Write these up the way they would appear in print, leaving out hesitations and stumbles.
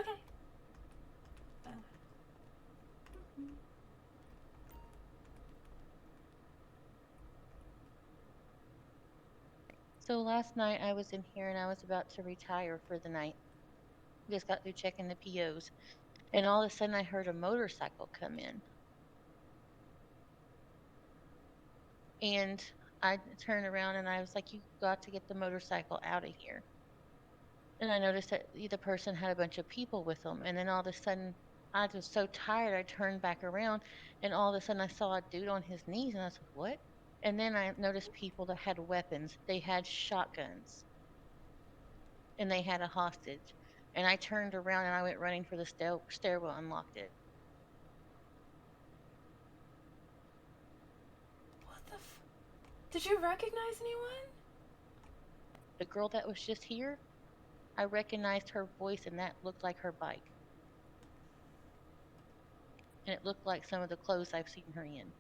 Okay. So last night I was in here and I was about to retire for the night. Just got through checking the POs, and all of a sudden I heard a motorcycle come in. And I turned around and I was like, "You got to get the motorcycle out of here." And I noticed that the person had a bunch of people with them. And then all of a sudden, I was so tired, I turned back around, and all of a sudden I saw a dude on his knees, and I was like, "What?" And then I noticed people that had weapons. They had shotguns, and they had a hostage. And I turned around and I went running for the stairwell and locked it. What the f... Did you recognize anyone? The girl that was just here, I recognized her voice, and that looked like her bike. And it looked like some of the clothes I've seen her in.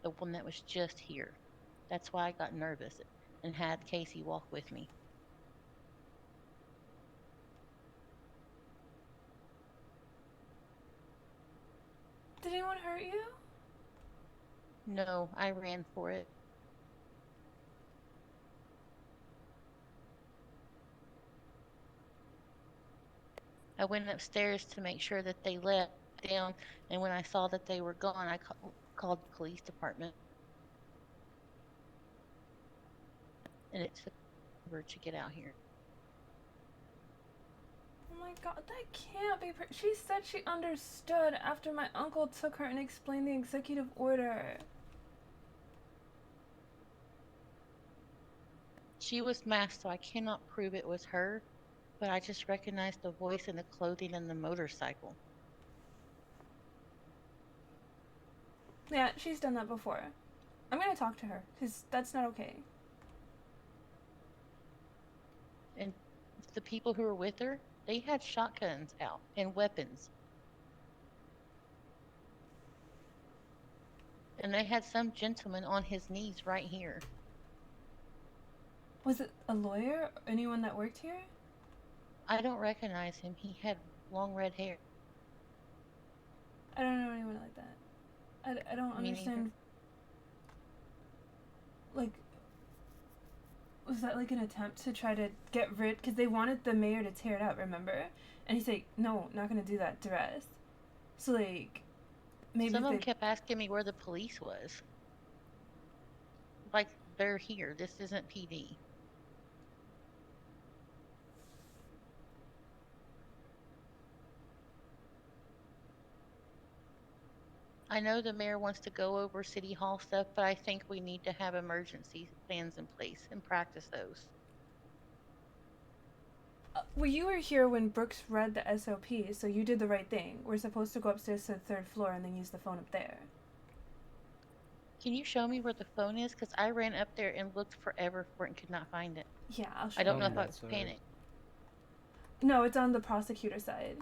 The one that was just here. That's why I got nervous and had Casey walk with me. Did anyone hurt you? No, I ran for it. I went upstairs to make sure that they left down, and when I saw that they were gone, I called the police department, and it took forever to get out here. Oh my god, that can't be. She said she understood after my uncle took her and explained the executive order. She was masked, so I cannot prove it was her, but I just recognized the voice and the clothing and the motorcycle. Yeah, she's done that before. I'm gonna talk to her, because that's not okay. And the people who were with her, they had shotguns out and weapons. And they had some gentleman on his knees right here. Was it a lawyer? Or anyone that worked here? I don't recognize him. He had long red hair. I don't know anyone like that. I don't Me neither. understand. Like, was that like an attempt to try to get rid? Because they wanted the mayor to tear it up, remember? And he's like, no, not gonna do that, duress. So, like, maybe Some if of them they... kept asking me where the police was. Like, they're here. This isn't PD. I know the mayor wants to go over city hall stuff, but I think we need to have emergency plans in place and practice those. Well, you were here when Brooks read the SOP, so you did the right thing. We're supposed to go upstairs to the third floor and then use the phone up there. Can you show me where the phone is? Because I ran up there and looked forever for it and could not find it. Yeah, I'll I show don't you. know On if I what was side? panicked. No, it's on the prosecutor side.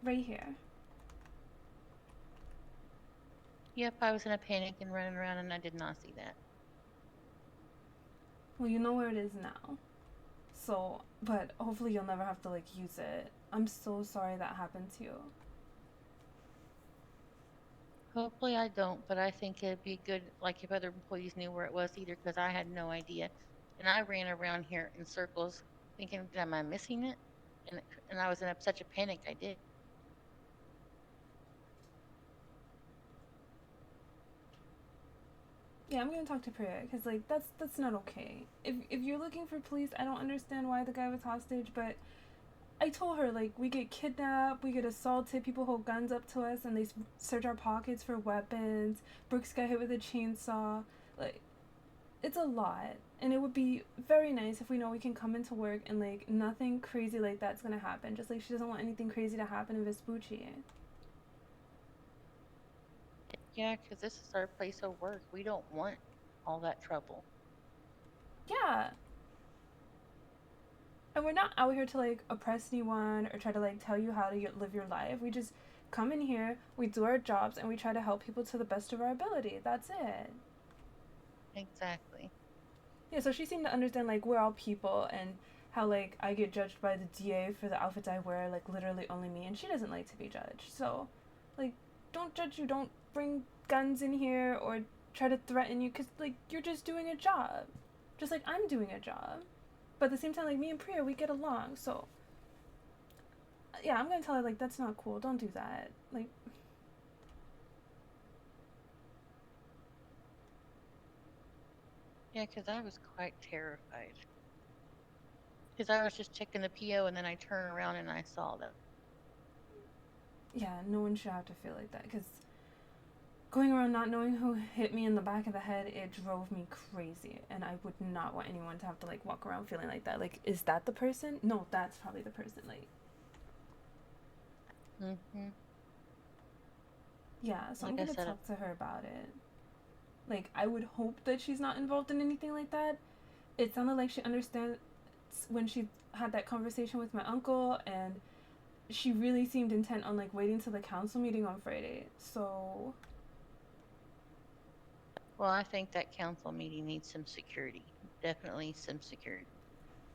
Right here. Yep, I was in a panic and running around and I did not see that. Well, you know where it is now. So, but hopefully you'll never have to, like, use it. I'm so sorry that happened to you. Hopefully I don't, but I think it'd be good, like if other employees knew where it was either, because I had no idea. And I ran around here in circles thinking, am I missing it? And I was in such a panic, I did. Yeah, I'm gonna talk to Priya because like that's not okay. If you're looking for police, I don't understand why the guy was hostage, but I told her, like, we get kidnapped, we get assaulted, people hold guns up to us, and they search our pockets for weapons. Brooks got hit with a chainsaw. Like, it's a lot. And it would be very nice if we know we can come into work and, like, nothing crazy like that's gonna happen. Just like she doesn't want anything crazy to happen in Vespucci. Yeah, because this is our place of work. We don't want all that trouble. Yeah. And we're not out here to, like, oppress anyone or try to, like, tell you how to live your life. We just come in here, we do our jobs, and we try to help people to the best of our ability. That's it. Exactly. Yeah, so she seemed to understand, like, we're all people and how, like, I get judged by the DA for the outfits I wear, like, literally only me, and she doesn't like to be judged. So, like, don't judge you, don't bring guns in here or try to threaten you, because, like, you're just doing a job. Just like I'm doing a job. But at the same time, like, me and Priya, we get along, so. Yeah, I'm gonna tell her, like, that's not cool, don't do that. Like, Yeah, because I was quite terrified. Because I was just checking the PO and then I turned around and I saw them. yeah, no one should have to feel like that, because going around not knowing who hit me in the back of the head, it drove me crazy. And I would not want anyone to have to, like, walk around feeling like that. Like, is that the person? No, that's probably the person. Like, Mm-hmm. yeah, so Like I'm I gonna said, talk to her about it. Like, I would hope that she's not involved in anything like that. It sounded like she understands when she had that conversation with my uncle, and she really seemed intent on, like, waiting till the council meeting on Friday. So, well, I think that council meeting needs some security. Definitely some security.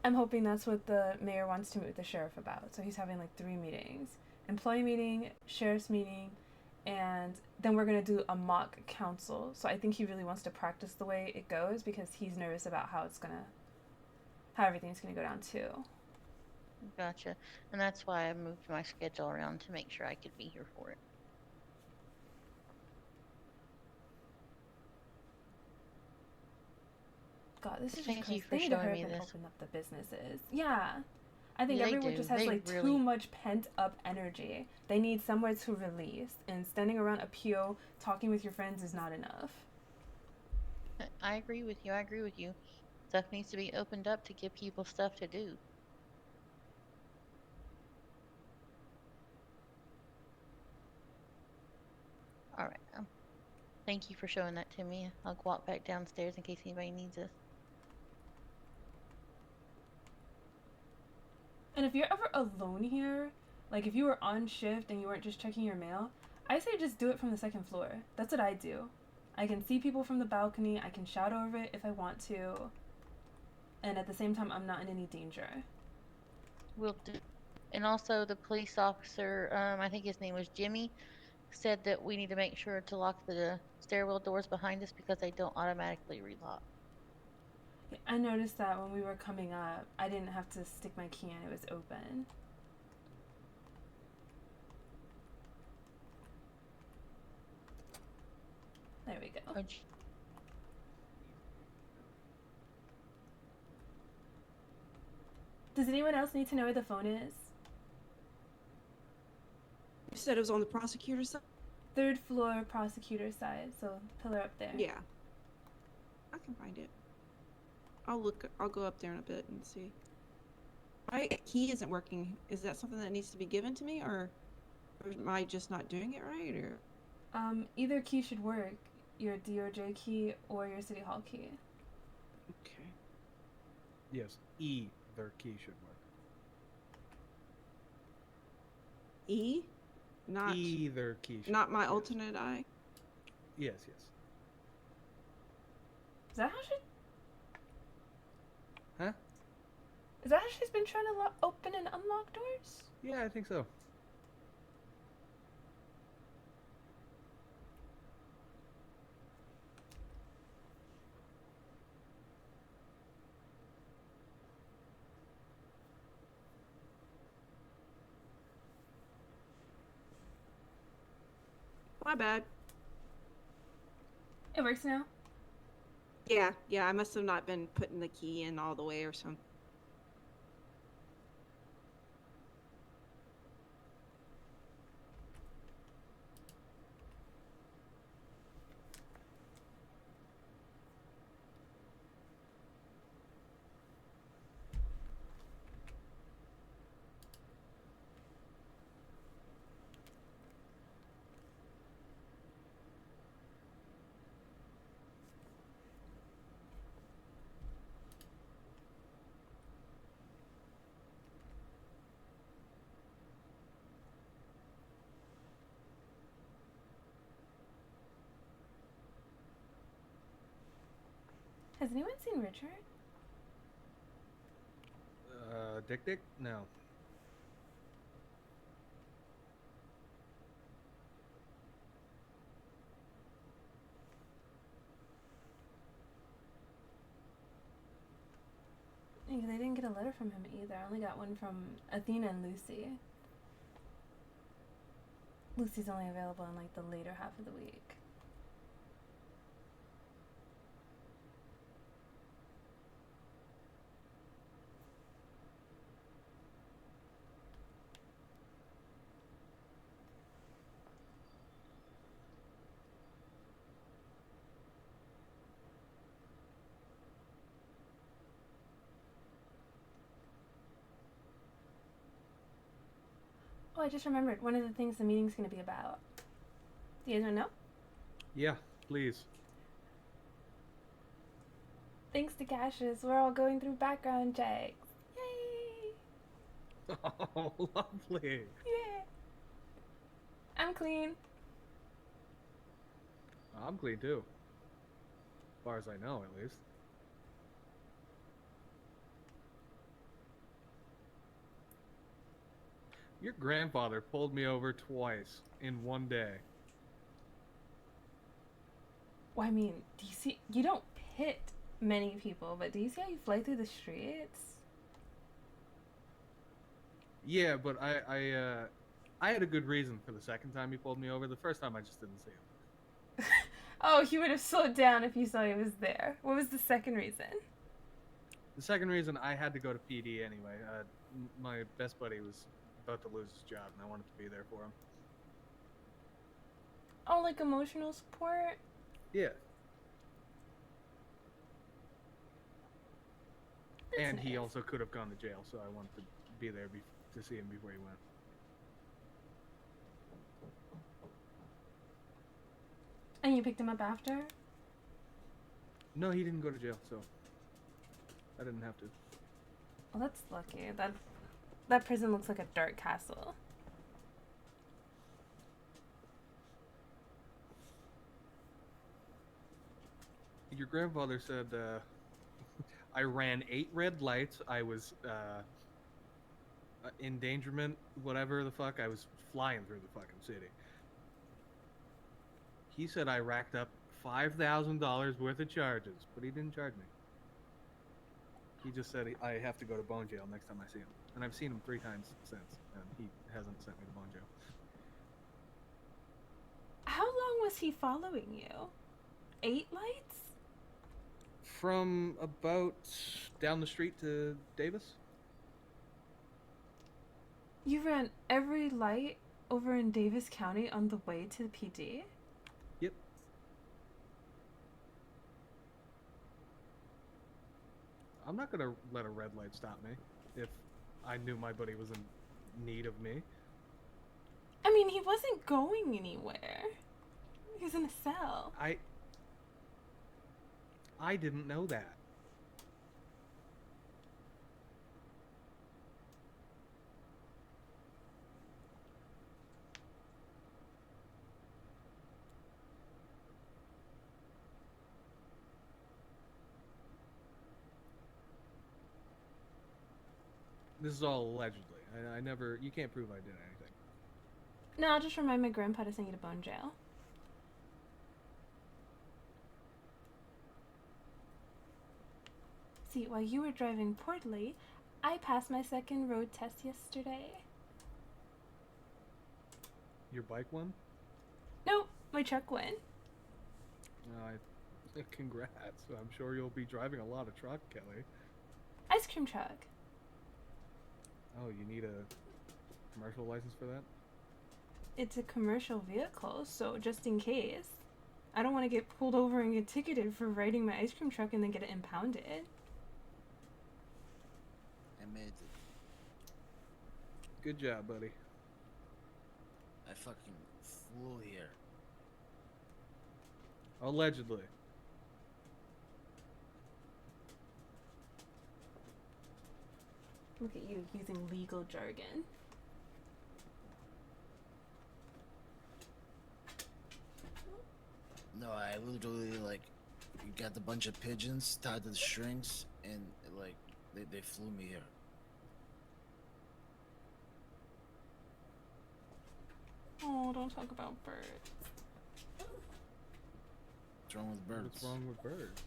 I'm hoping that's what the mayor wants to meet with the sheriff about. So he's having, like, 3 meetings: employee meeting, sheriff's meeting, and then we're gonna do a mock council. So I think he really wants to practice the way it goes because he's nervous about how everything's gonna go down too. Gotcha. And that's why I moved my schedule around to make sure I could be here for it. God, this is just Thank you crazy. for They need to showing hurry me up and this. open up the businesses. Yeah. I think Yeah, they everyone do. just has, They like, really. too much pent up energy. They need somewhere to release, and standing around a PO talking with your friends is not enough. I agree with you. I agree with you. Stuff needs to be opened up to give people stuff to do. All right. Thank you for showing that to me. I'll walk back downstairs in case anybody needs us. And if you're ever alone here, like if you were on shift and you weren't just checking your mail, I say just do it from the second floor. That's what I do. I can see people from the balcony, I can shout over it if I want to, and at the same time, I'm not in any danger. Will do. And also, the police officer, I think his name was Jimmy, said that we need to make sure to lock the stairwell doors behind us because they don't automatically relock. I noticed that when we were coming up, I didn't have to stick my key in, it was open. There we go. Oh, Does anyone else need to know where the phone is? You said it was on the prosecutor's side? 3rd floor, prosecutor side, so pillar up there. Yeah. I can find it. I'll go up there in a bit and see. My key isn't working. Is that something that needs to be given to me, or am I just not doing it right, or? Either key should work. Your DOJ key or your City Hall key. Okay. Yes, either key should work. E? Not Either key should not work, my yes. alternate eye? Yes. Is that how she? Huh? Is that how she's been trying to open and unlock doors? Yeah, I think so. My bad. It works now. Yeah, I must have not been putting the key in all the way or something. Has anyone seen Richard? Dick? No. Yeah, 'cause I didn't get a letter from him either. I only got one from Athena and Lucy. Lucy's only available in like the later half of the week. Oh, I just remembered one of the things the meeting's gonna be about. Do you guys wanna know? Yeah, please. Thanks to Cassius, we're all going through background checks. Yay! Oh, lovely. Yeah. I'm clean. I'm clean too. As far as I know, at least. Your grandfather pulled me over twice in one day. Well, I mean, do you see? You don't hit many people, but do you see how you fly through the streets? Yeah, but I had a good reason for the second time he pulled me over. The first time I just didn't see him. Oh, you would have slowed down if you saw he was there. What was the second reason? The second reason, I had to go to PD anyway. My best buddy was about to lose his job, and I wanted to be there for him. Oh, like emotional support? Yeah. That's And he nice. also could have gone to jail, so I wanted to be there to see him before he went. And you picked him up after? No, he didn't go to jail, so I didn't have to. Well, that's lucky. That prison looks like a dark castle. Your grandfather said I ran 8 red lights. I was endangerment, whatever the fuck. I was flying through the fucking city. He said I racked up $5,000 worth of charges, but he didn't charge me. He just said I have to go to bone jail next time I see him. And I've seen him 3 times since, and he hasn't sent me to bone jail. How long was he following you? 8 lights? From about down the street to Davis? You ran every light over in Davis County on the way to the PD? Yep. I'm not gonna let a red light stop me if I knew my buddy was in need of me. I mean, he wasn't going anywhere. He was in a cell. I didn't know that. This is all allegedly. I never. You can't prove I did anything. No, I'll just remind my grandpa to send you to bone jail. See, while you were driving poorly, I passed my second road test yesterday. Your bike won? Nope, my truck went. Congrats. I'm sure you'll be driving a lot of truck, Kelly. Ice cream truck. Oh, you need a commercial license for that? It's a commercial vehicle, so just in case. I don't want to get pulled over and get ticketed for riding my ice cream truck and then get it impounded. I made it. Good job, buddy. I fucking flew here. Allegedly. Look at you using legal jargon. No, I literally You got a bunch of pigeons tied to the strings, and like they flew me here. Oh, don't talk about birds. What's wrong with birds? What's wrong with birds?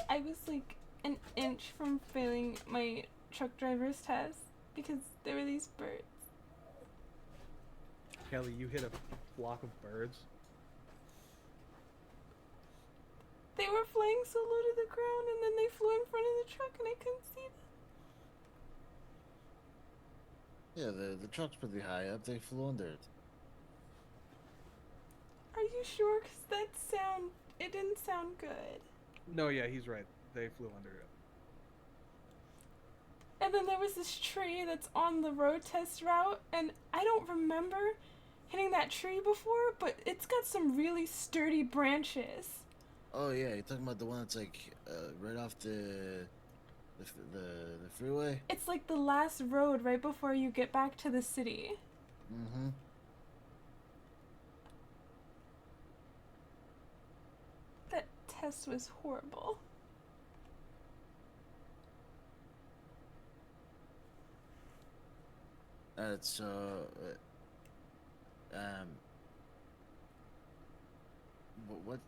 I was like an inch from failing my truck driver's test because there were these birds. Kelly, you hit a flock of birds. They were flying so low to the ground and then they flew in front of the truck and I couldn't see them. Yeah, the truck's pretty high up. They flew under it. Are you sure? Because it didn't sound good. No, yeah, he's right. They flew under it. And then there was this tree that's on the road test route, and I don't remember hitting that tree before, but it's got some really sturdy branches. Oh yeah, you're talking about the one that's like right off the freeway. It's like the last road right before you get back to the city. Mm-hmm. That test was horrible. So what?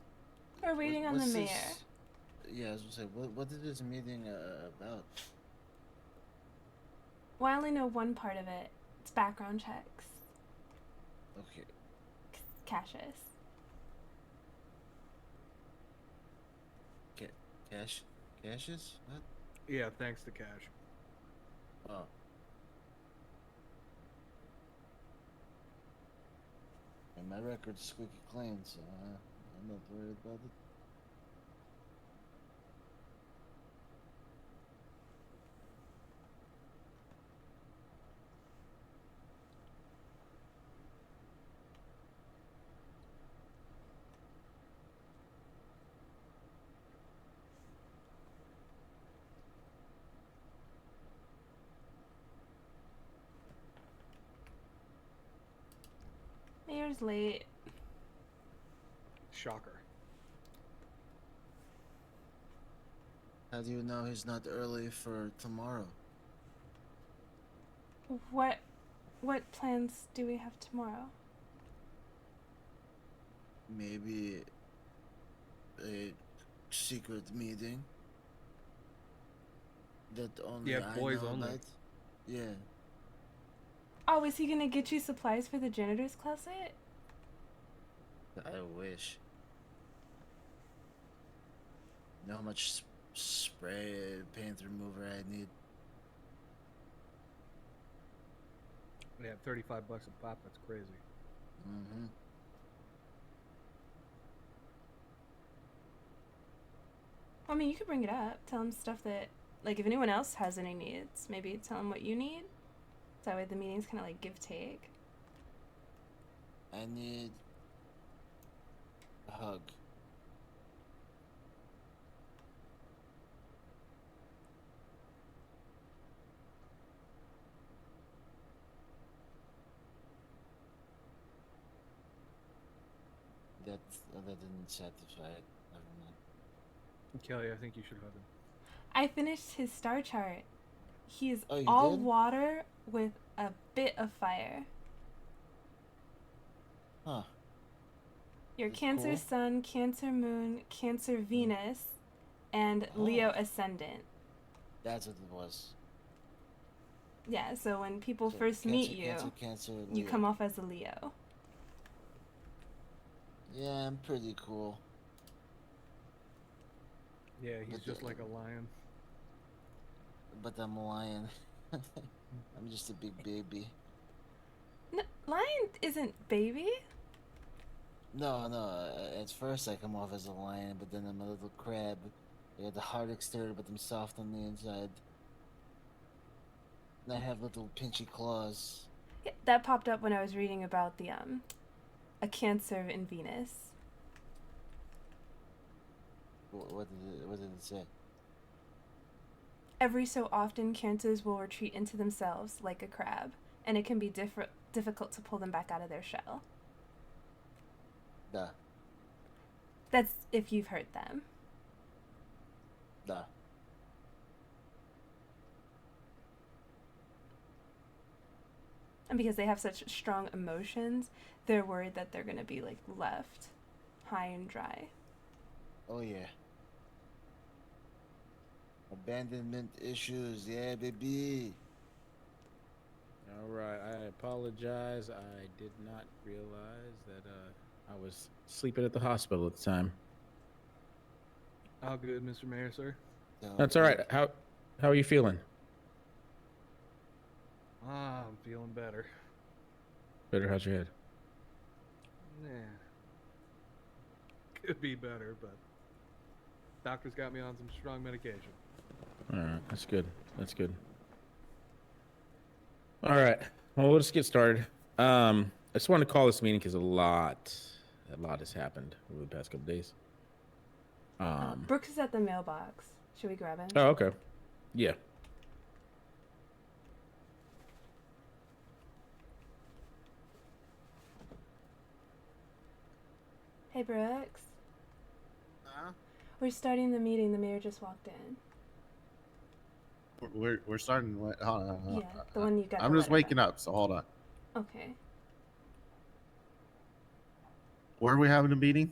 We're waiting on the what's mayor. this- Yeah, I was gonna say, what is this meeting about? Well, I only know one part of it. It's background checks. Okay. Cassius. Cassius? What? Yeah, thanks to Cash. Oh. And my record's squeaky clean, so I'm not worried about it. Mayor's late. Shocker. How do you know he's not early for tomorrow? What plans do we have tomorrow? Maybe a secret meeting that only Yeah, I boys know only. about. Yeah. Oh, is he gonna get you supplies for the janitor's closet? I wish. You know how much spray, paint remover I need? Yeah, $35 a pop. That's crazy. Mm-hmm. I mean, you could bring it up. Tell him stuff that, like, if anyone else has any needs, maybe tell him what you need. So that way the meeting's kind of like give take. I need a hug. That didn't satisfy it. Never mind. Kelly, I think you should hug him. I finished his star chart. He's Oh, you all did? water with a bit of fire. Huh. Your That's Cancer cool. Sun, Cancer Moon, Cancer Venus, and Leo Oh. Ascendant. That's what it was. Yeah, so when people So first meet you, Cancer, you Leo. come off as a Leo. Yeah, I'm pretty cool. Yeah, he's But just the- like a lion. But I'm a lion. I'm just a big baby. Lion isn't baby. No. At first I come off as a lion, but then I'm a little crab. I got the hard exterior, but I'm soft on the inside. And I have little pinchy claws. Yeah, that popped up when I was reading about the a Cancer in Venus. What did it say? Every so often, Cancers will retreat into themselves like a crab, and it can be difficult to pull them back out of their shell. Duh. That's if you've hurt them. Nah. And because they have such strong emotions, they're worried that they're gonna be like left high and dry. Oh yeah. Abandonment issues, yeah, baby. All right, I apologize. I did not realize that I was sleeping at the hospital at the time. All good, Mr. Mayor, sir. So, That's all right. How are you feeling? Ah, I'm feeling better. Better. How's your head? Yeah. Could be better, but doctor's got me on some strong medication. All right, that's good. That's good. All right. Well, let's get started. I just wanted to call this meeting because a lot has happened over the past couple days. Brooks is at the mailbox. Should we grab him? Oh, okay. Yeah. Hey, Brooks. Huh? We're starting the meeting. The mayor just walked in. We're starting. Hold on. Yeah, the one you got. I'm the just letter waking back. up, so hold on. Okay. Where are we having a meeting?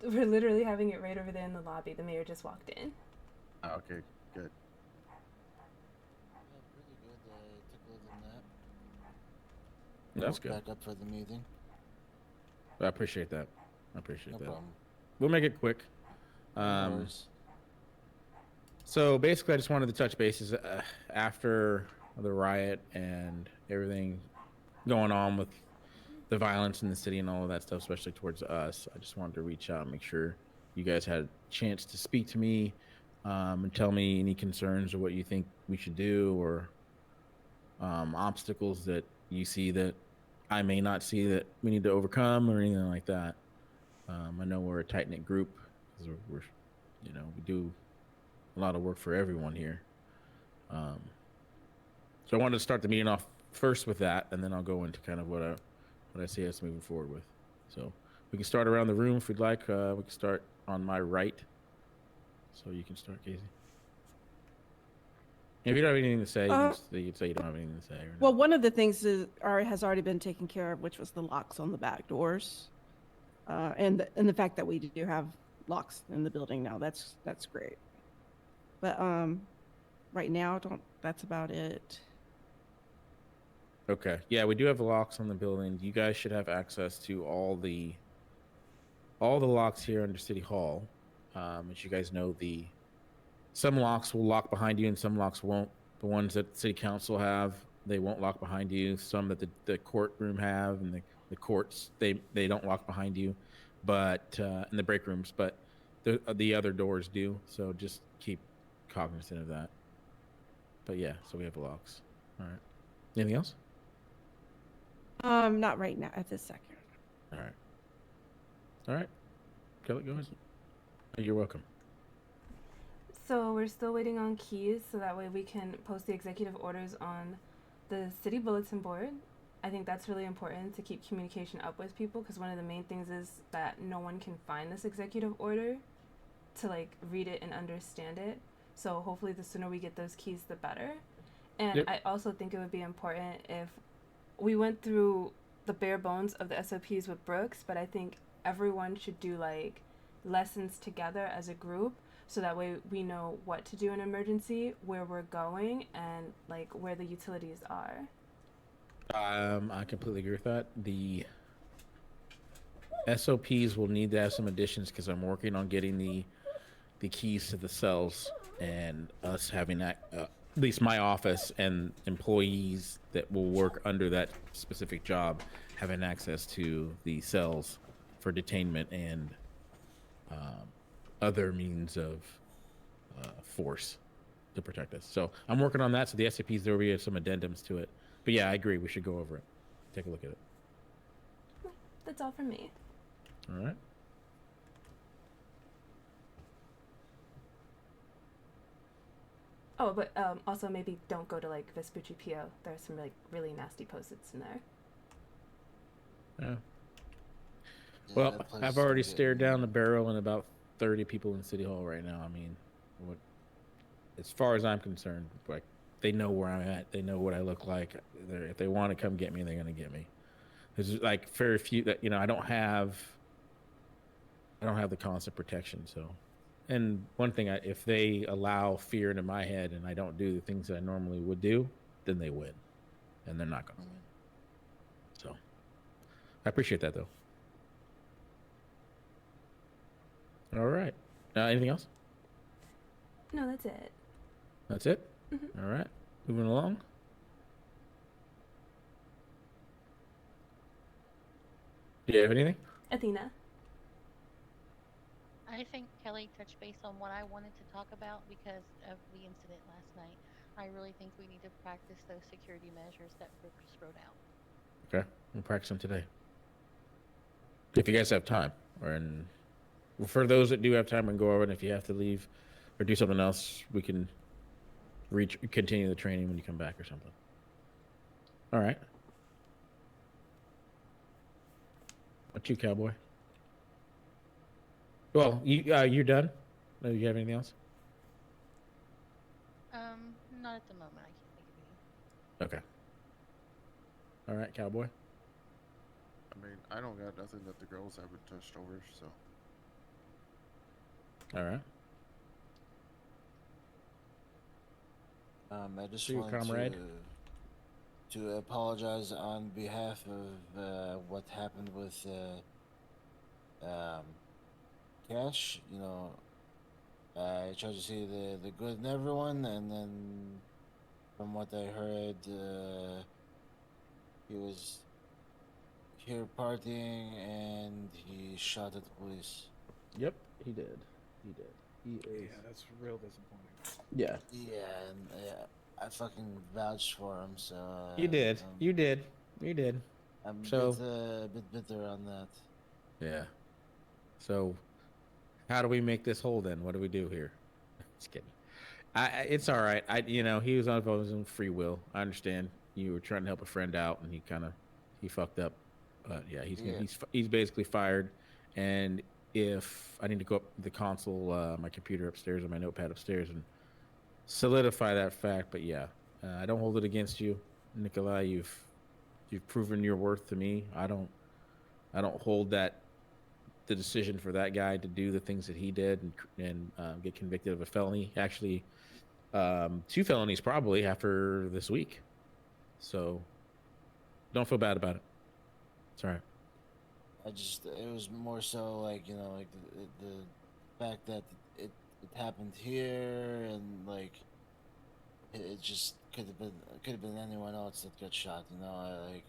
We're literally having it right over there in the lobby. The mayor just walked in. Oh, okay, good. Yeah, pretty good. Took a little nap. That's Woke good. Back up for the meeting. I appreciate that. I appreciate No that. problem. We'll make it quick. No worries. So basically, I just wanted to touch bases after the riot and everything going on with the violence in the city and all of that stuff, especially towards us. I just wanted to reach out and make sure you guys had a chance to speak to me and tell me any concerns or what you think we should do or obstacles that you see that I may not see that we need to overcome or anything like that. I know we're a tight knit group because we're, we do a lot of work for everyone here. So I wanted to start the meeting off first with that, and then I'll go into kind of what I see us moving forward with. So we can start around the room if we'd like. We can start on my right. So you can start, Casey. If you don't have anything to say, you can say you don't have anything to say. Or Well, not. one of the things has already been taken care of, which was the locks on the back doors, and the fact that we do have locks in the building now. That's great. But right now, that's about it. Okay. Yeah, we do have locks on the building. You guys should have access to all the locks here under City Hall. As you guys know, some locks will lock behind you and some locks won't. The ones that City Council have, they won't lock behind you. Some that the courtroom have and the courts, they don't lock behind you, but in the break rooms, but the other doors do. So just keep cognizant of that. But yeah, so we have locks. All right. Anything else? Not right now at this second. All right. All right. Kelly, go ahead. You're welcome. So we're still waiting on keys so that way we can post the executive orders on the city bulletin board. I think that's really important to keep communication up with people because one of the main things is that no one can find this executive order to like read it and understand it. So hopefully the sooner we get those keys, the better. And Yep. I also think it would be important if we went through the bare bones of the SOPs with Brooks, but I think everyone should do like lessons together as a group so that way we know what to do in emergency, where we're going, and like where the utilities are. I completely agree with that. The SOPs will need to have some additions because I'm working on getting the keys to the cells and us having that, at least my office and employees that will work under that specific job having access to the cells for detainment and other means of force to protect us. So I'm working on that. So the SOPs, there will be some addendums to it. But yeah, I agree. We should go over it. Take a look at it. That's all from me. All right. Oh, but also maybe don't go to like Vespucci PO. There's some like really nasty post-its in there. Yeah. Yeah, Well, that place I've is already still stared getting down the barrel and about 30 people in City Hall right now. I mean, what? As far as I'm concerned, like they know where I'm at. They know what I look like. If they want to come get me, they're gonna get me. There's like very few that I don't have. I don't have the constant protection. So, and one thing, if they allow fear into my head and I don't do the things that I normally would do, then they win, and they're not gonna win. So, I appreciate that though. All right. Anything else? No, that's it. That's it? Mhm. All right. Moving along. Do you have anything? Athena. I think Kelly touched base on what I wanted to talk about because of the incident last night. I really think we need to practice those security measures that Brooke just wrote out. Okay. We'll practice them today. If you guys have time. For those that do have time, we can go over it. And if you have to leave or do something else, we can continue the training when you come back or something. All right. What you, cowboy? Well, you're done. Do you have anything else? Not at the moment. I can't think of any. Okay. All right, cowboy. I mean, I don't got nothing that the girls haven't touched over, so. All right. I just See you, wanted comrade. to apologize on behalf of what happened with Cash. I tried to see the good in everyone, and then from what I heard, he was here partying and he shot at the police. Yep, he did. He did. He is. Yeah, that's real disappointing. Yeah. Yeah, and I fucking vouched for him, so. You did. You did. You did. I'm So- a bit bitter on that. Yeah. So, how do we make this whole then? What do we do here? Just kidding. It's all right. He was on his own free will. I understand. You were trying to help a friend out, and he fucked up. But yeah, he's basically fired. And if I need to go up to the console, my computer upstairs or my notepad upstairs and solidify that fact. But yeah, I don't hold it against you, Nikolai. You've proven your worth to me. I don't hold the decision for that guy to do the things that he did and get convicted of a felony. Actually, 2 felonies probably after this week. So don't feel bad about it. It's all right. It was more so like the fact that it happened here, and like it just could have been anyone else that got shot. I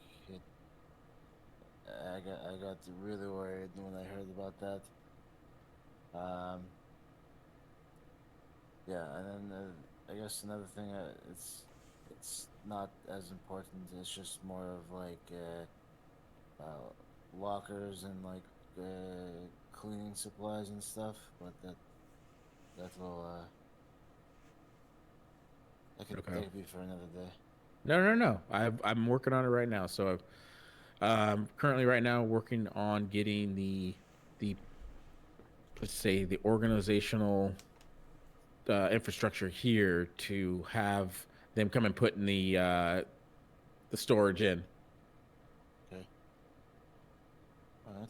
got really worried when I heard about that. Yeah, and then I guess another thing, it's not as important. It's just more of like lockers and like cleaning supplies and stuff. But that will that could be for another day. No. I'm working on it right now. So currently right now working on getting the let's say the organizational infrastructure here to have them come and put in the storage in. Okay. All right.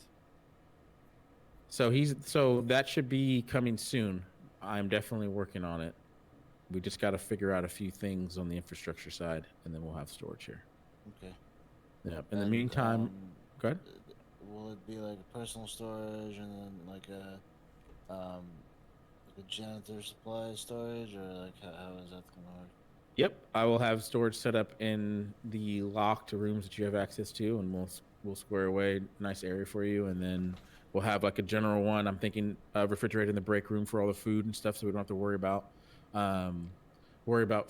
So that should be coming soon. I'm definitely working on it. We just got to figure out a few things on the infrastructure side, and then we'll have storage here. Okay. Yeah. In the And, meantime, go ahead. Will it be like a personal storage and then like a janitor supply storage, or like how is that gonna work? Yep, I will have storage set up in the locked rooms that you have access to, and we'll square away a nice area for you, and then we'll have like a general one. I'm thinking refrigerator in the break room for all the food and stuff, so we don't have to worry about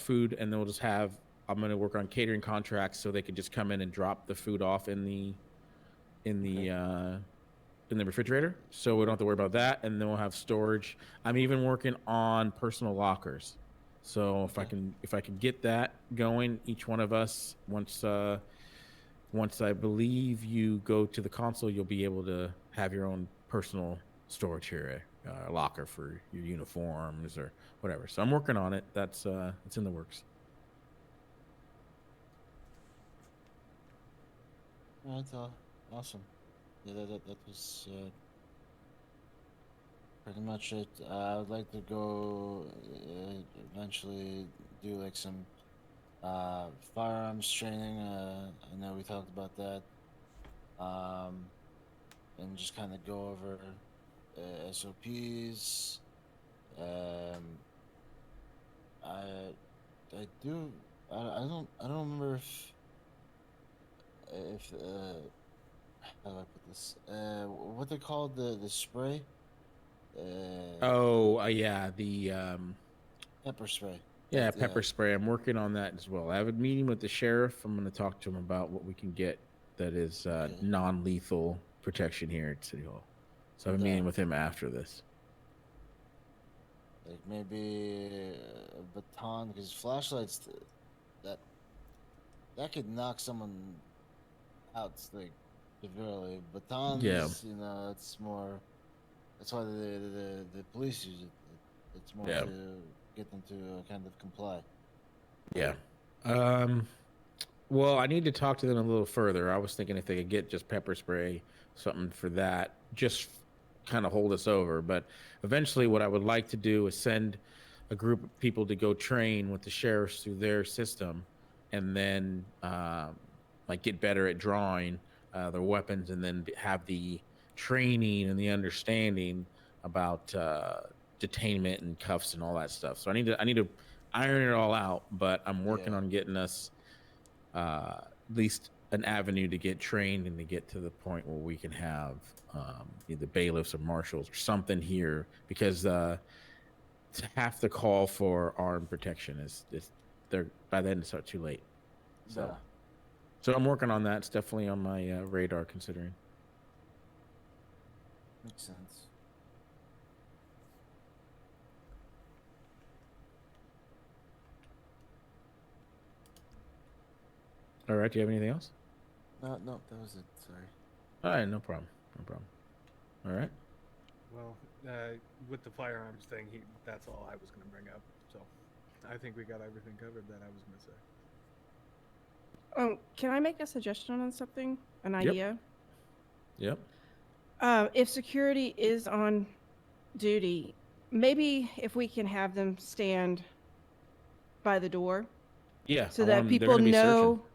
food, and then we'll just have. I'm going to work on catering contracts so they can just come in and drop the food off in the refrigerator, so we don't have to worry about that. And then we'll have storage. I'm even working on personal lockers, so if I can get that going, each one of us once once I believe you go to the console, you'll be able to have your own personal storage area, locker for your uniforms or whatever. So I'm working on it. That's it's in the works. That's awesome. Yeah, that was pretty much it. I would like to go eventually do like some firearms training. I know we talked about that. And just kind of go over SOPs. I do. I don't remember if how do I put this? What they call the spray? Oh, yeah, the Pepper spray. yeah, pepper spray. I'm working on that as well. I have a meeting with the sheriff. I'm going to talk to him about what we can get that is Okay. non-lethal protection here at City Hall. So I have a meeting with him after this. Like maybe a baton, because flashlights that could knock someone out like severely. Batons, Yeah. you know, it's more. That's why the police use it. It's more Yeah. to get them to kind of comply. Yeah. Well, I need to talk to them a little further. I was thinking if they could get just pepper spray, something for that, just kind of hold us over. But eventually, what I would like to do is send a group of people to go train with the sheriffs through their system, and then like get better at drawing their weapons, and then have the training and the understanding about detainment and cuffs and all that stuff. So I need to iron it all out, but I'm working on getting us at least an avenue to get trained and to get to the point where we can have either bailiffs or marshals or something here, because half the call for armed protection is they're by then it's too late. So Yeah. so I'm working on that. It's definitely on my radar, considering. Makes sense. All right, do you have anything else? No, that was it. Sorry. All right, no problem. No problem. All right. Well, with the firearms thing, that's all I was going to bring up. So I think we got everything covered that I was going to say. Can I make a suggestion on something? An Yep. idea? Yep. If security is on duty, maybe if we can have them stand by the door Yeah. so I that want 'em- they're people gonna be know. searching.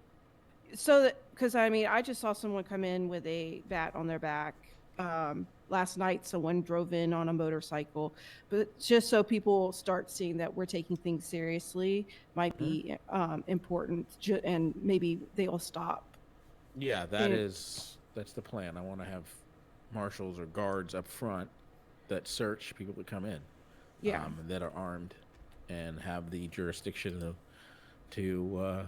So that, because I mean, I just saw someone come in with a bat on their back. Last night, someone drove in on a motorcycle, but just so people start seeing that we're taking things seriously might be important, and maybe they'll stop. Yeah, Yeah. that's the plan. I want to have marshals or guards up front that search people that come in. Yeah. That are armed and have the jurisdiction to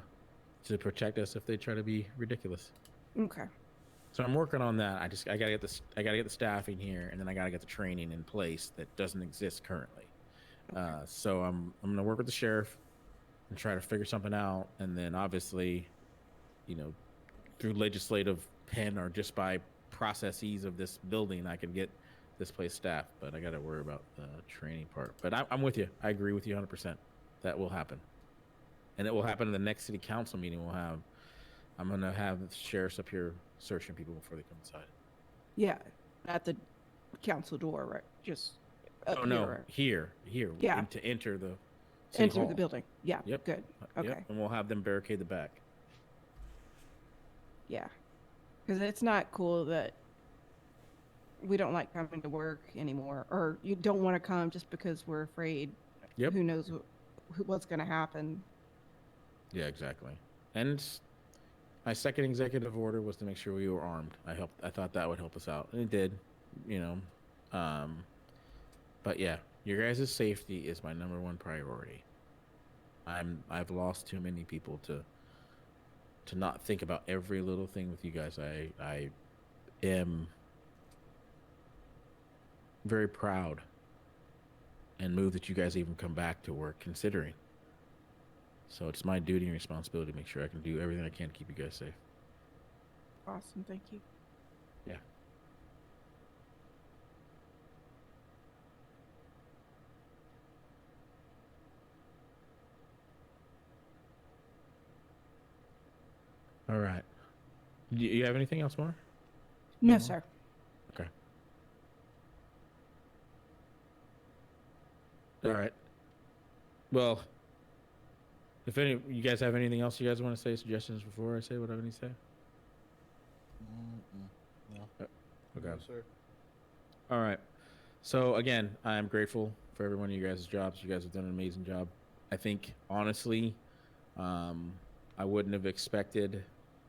protect us if they try to be ridiculous. Okay. So I'm working on that. I gotta get the staffing here, and then I gotta get the training in place that doesn't exist currently. So I'm gonna work with the sheriff and try to figure something out, and then obviously, through legislative pen or just by processes of this building, I can get this place staffed. But I gotta worry about the training part. But I'm with you. I agree with you 100%. That will happen, and it will happen in the next city council meeting. I'm gonna have the sheriffs up here searching people before they come inside. Yeah. At the council door, right? Just up Oh no, here. here. Yeah. To enter the city Enter hall. the building. Yeah. Yep. Good. Okay. Yep. And we'll have them barricade the back. Yeah. Because it's not cool that we don't like coming to work anymore, or you don't want to come just because we're afraid. Yep. Who knows what's going to happen? Yeah, exactly. And my second executive order was to make sure we were armed. I thought that would help us out, and it did. But yeah, your guys' safety is my number one priority. I've lost too many people to not think about every little thing with you guys. I am very proud and moved that you guys even come back to work, considering. So it's my duty and responsibility to make sure I can do everything I can to keep you guys safe. Awesome, thank you. Yeah. All right. You have anything else more? No, more? sir. Okay. All right. Well, if any, you guys have anything else you guys want to say, suggestions before I say what I need to say? No. Okay. No, sir. All right. So again, I am grateful for every one of you guys' jobs. You guys have done an amazing job. I think honestly, I wouldn't have expected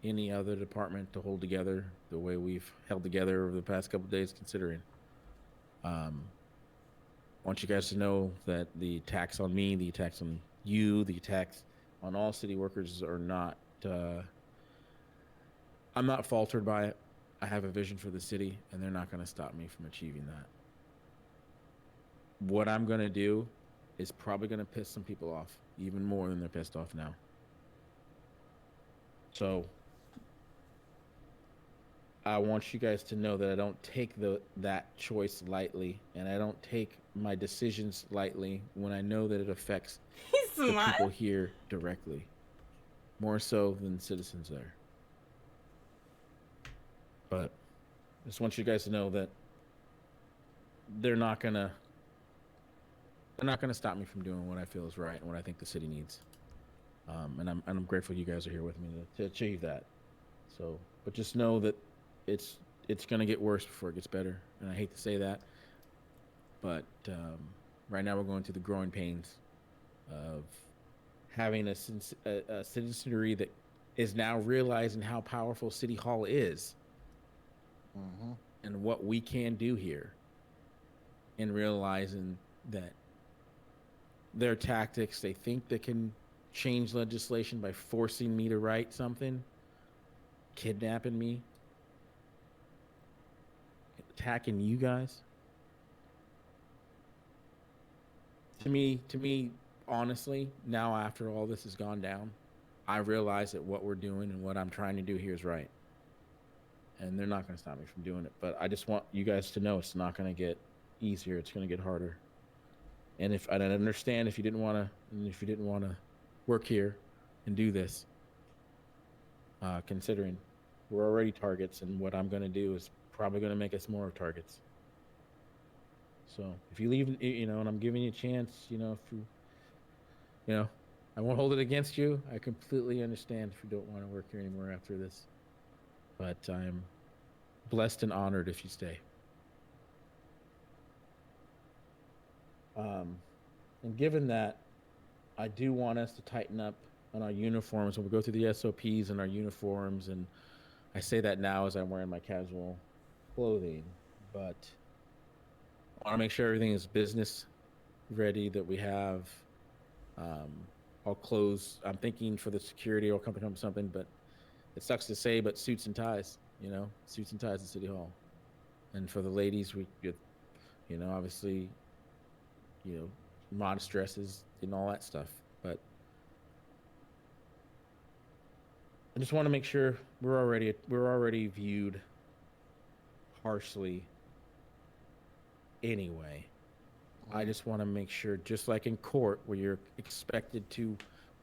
any other department to hold together the way we've held together over the past couple of days. Considering, I want you guys to know that the attacks on me, the attacks on you, the attacks on all city workers are not. I'm not faltered by it. I have a vision for the city, and they're not going to stop me from achieving that. What I'm going to do is probably going to piss some people off, even more than they're pissed off now. So I want you guys to know that I don't take that choice lightly, and I don't take my decisions lightly when I know that it affects He's the smart. people here directly, more so than citizens there. But I just want you guys to know that they're not gonna stop me from doing what I feel is right and what I think the city needs. And I'm grateful you guys are here with me to achieve that. So, but just know that it's gonna get worse before it gets better. And I hate to say that, but right now we're going through the growing pains of having a citizenry that is now realizing how powerful City Hall is. Mm-hmm. And what we can do here, and realizing that their tactics, they think they can change legislation by forcing me to write something, kidnapping me, attacking you guys. To me, honestly, now after all this has gone down, I realize that what we're doing and what I'm trying to do here is right. And they're not going to stop me from doing it. But I just want you guys to know it's not going to get easier. It's going to get harder. And if I understand if you didn't want to work here and do this, considering we're already targets, and what I'm going to do is probably going to make us more targets. So if you leave, and I'm giving you a chance, if you, I won't hold it against you. I completely understand if you don't want to work here anymore after this. But I'm blessed and honored if you stay. And given that, I do want us to tighten up on our uniforms. When we go through the SOPs and our uniforms, and I say that now as I'm wearing my casual clothing, but I want to make sure everything is business ready, that we have all clothes. I'm thinking for the security, I'll come up with something, but it sucks to say, but suits and ties, suits and ties at City Hall. And for the ladies, we get, obviously, modest dresses and all that stuff. But I just want to make sure we're already viewed harshly anyway. I just want to make sure, just like in court, where you're expected to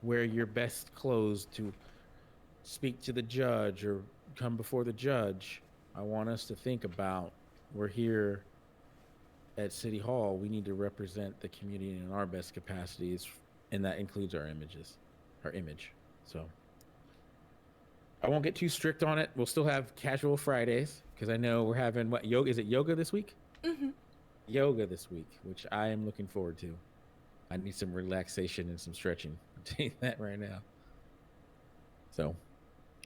wear your best clothes to speak to the judge or come before the judge, I want us to think about, we're here at City Hall, we need to represent the community in our best capacities, and that includes our image. So I won't get too strict on it. We'll still have casual Fridays, because I know we're having yoga. Is it yoga this week? Mm-hmm. Yoga this week, which I am looking forward to. I need some relaxation and some stretching. I'll tell you that right now. So,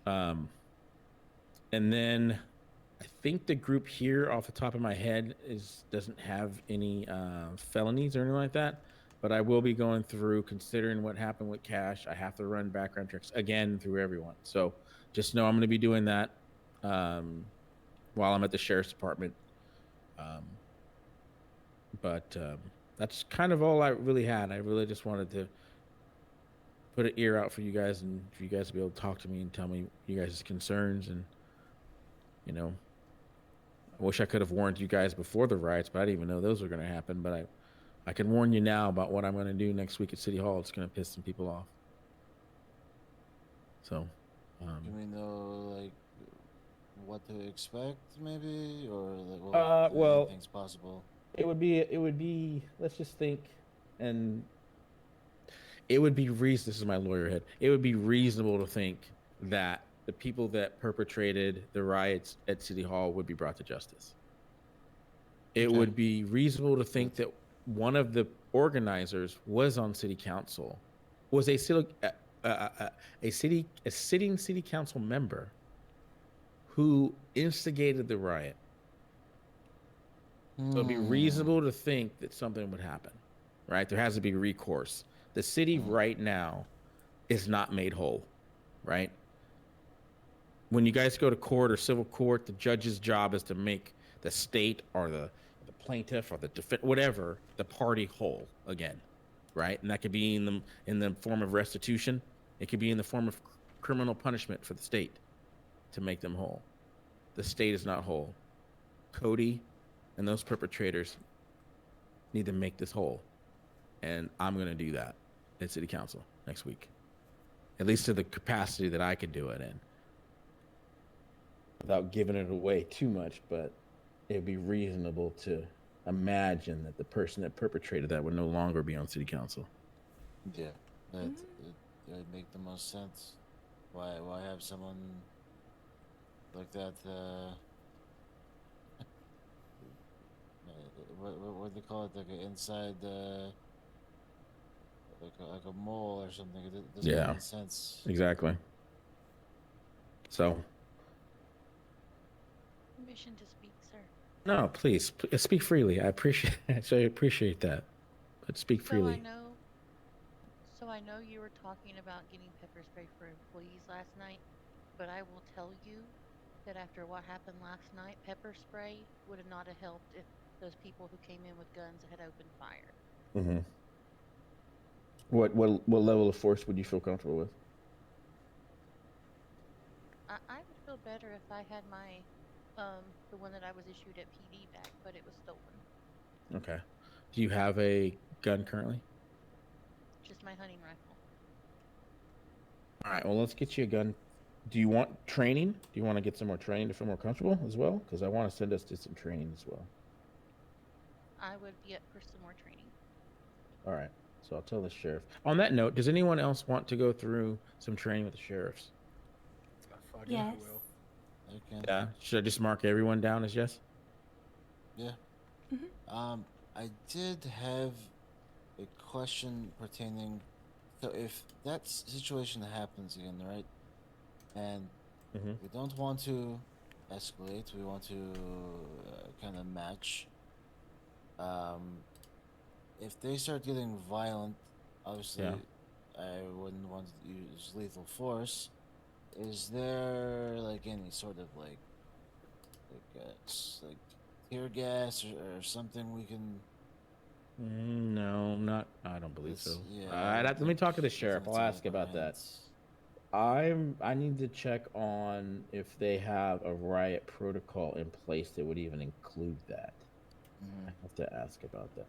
and then I think the group here, off the top of my head, doesn't have any felonies or anything like that. But I will be going through, considering what happened with Cash. I have to run background checks again through everyone. So just know I'm going to be doing that while I'm at the sheriff's department. But that's kind of all I really had. I really just wanted to put an ear out for you guys, and for you guys to be able to talk to me and tell me you guys' concerns. And You know, I wish I could have warned you guys before the riots, but I didn't even know those were going to happen. But I can warn you now about what I'm going to do next week at City Hall. It's going to piss some people off. So, Do we know like what to expect, maybe, or like what well, anything's possible? it would be. Let's just think, and it would be reason. This is my lawyer head. It would be reasonable to think that the people that perpetrated the riots at City Hall would be brought to justice. It Okay. would be reasonable to think that one of the organizers was on City Council, was a sitting City Council member who instigated the riot. So it'd be reasonable to think that something would happen, right? There has to be recourse. The city right now is not made whole, right? When you guys go to court or civil court, the judge's job is to make the state or the plaintiff or the whatever, the party whole again, right? And that could be in the form of restitution. It could be in the form of criminal punishment for the state to make them whole. The state is not whole. Cody and those perpetrators need to make this whole. And I'm going to do that at City Council next week, at least to the capacity that I could do it in, without giving it away too much. But it'd be reasonable to imagine that the person that perpetrated that would no longer be on City Council. Yeah, it would make the most sense. Why have someone like that? What do they call it? Like an inside, like a mole or something. It doesn't make any sense. Exactly. So. Permission to speak, sir. No, please speak freely. I appreciate that, but speak freely. So I know you were talking about getting pepper spray for employees last night, but I will tell you that after what happened last night, pepper spray would have not have helped if those people who came in with guns had opened fire. Mm-hmm. What level of force would you feel comfortable with? I would feel better if I had my the one that I was issued at PD back, but it was stolen. Okay. Do you have a gun currently? Just my hunting rifle. All right. Well, let's get you a gun. Do you want training? Do you want to get some more training to feel more comfortable as well? Because I want to send us to some training as well. I would be up for some more training. All right. So I'll tell the sheriff. On that note, does anyone else want to go through some training with the sheriffs? Yes. Okay. Yeah. Should I just mark everyone down as yes? Yeah. Mhm. I did have a question pertaining. So if that situation happens again, right? And we don't want to escalate. We want to kind of match. If they start getting violent, obviously, I wouldn't want to use lethal force. Is there like any sort of like tear gas or something we can? No, not. I don't believe so. Yeah. Let me talk to the sheriff. I'll ask about that. I need to check on if they have a riot protocol in place that would even include that. I have to ask about that.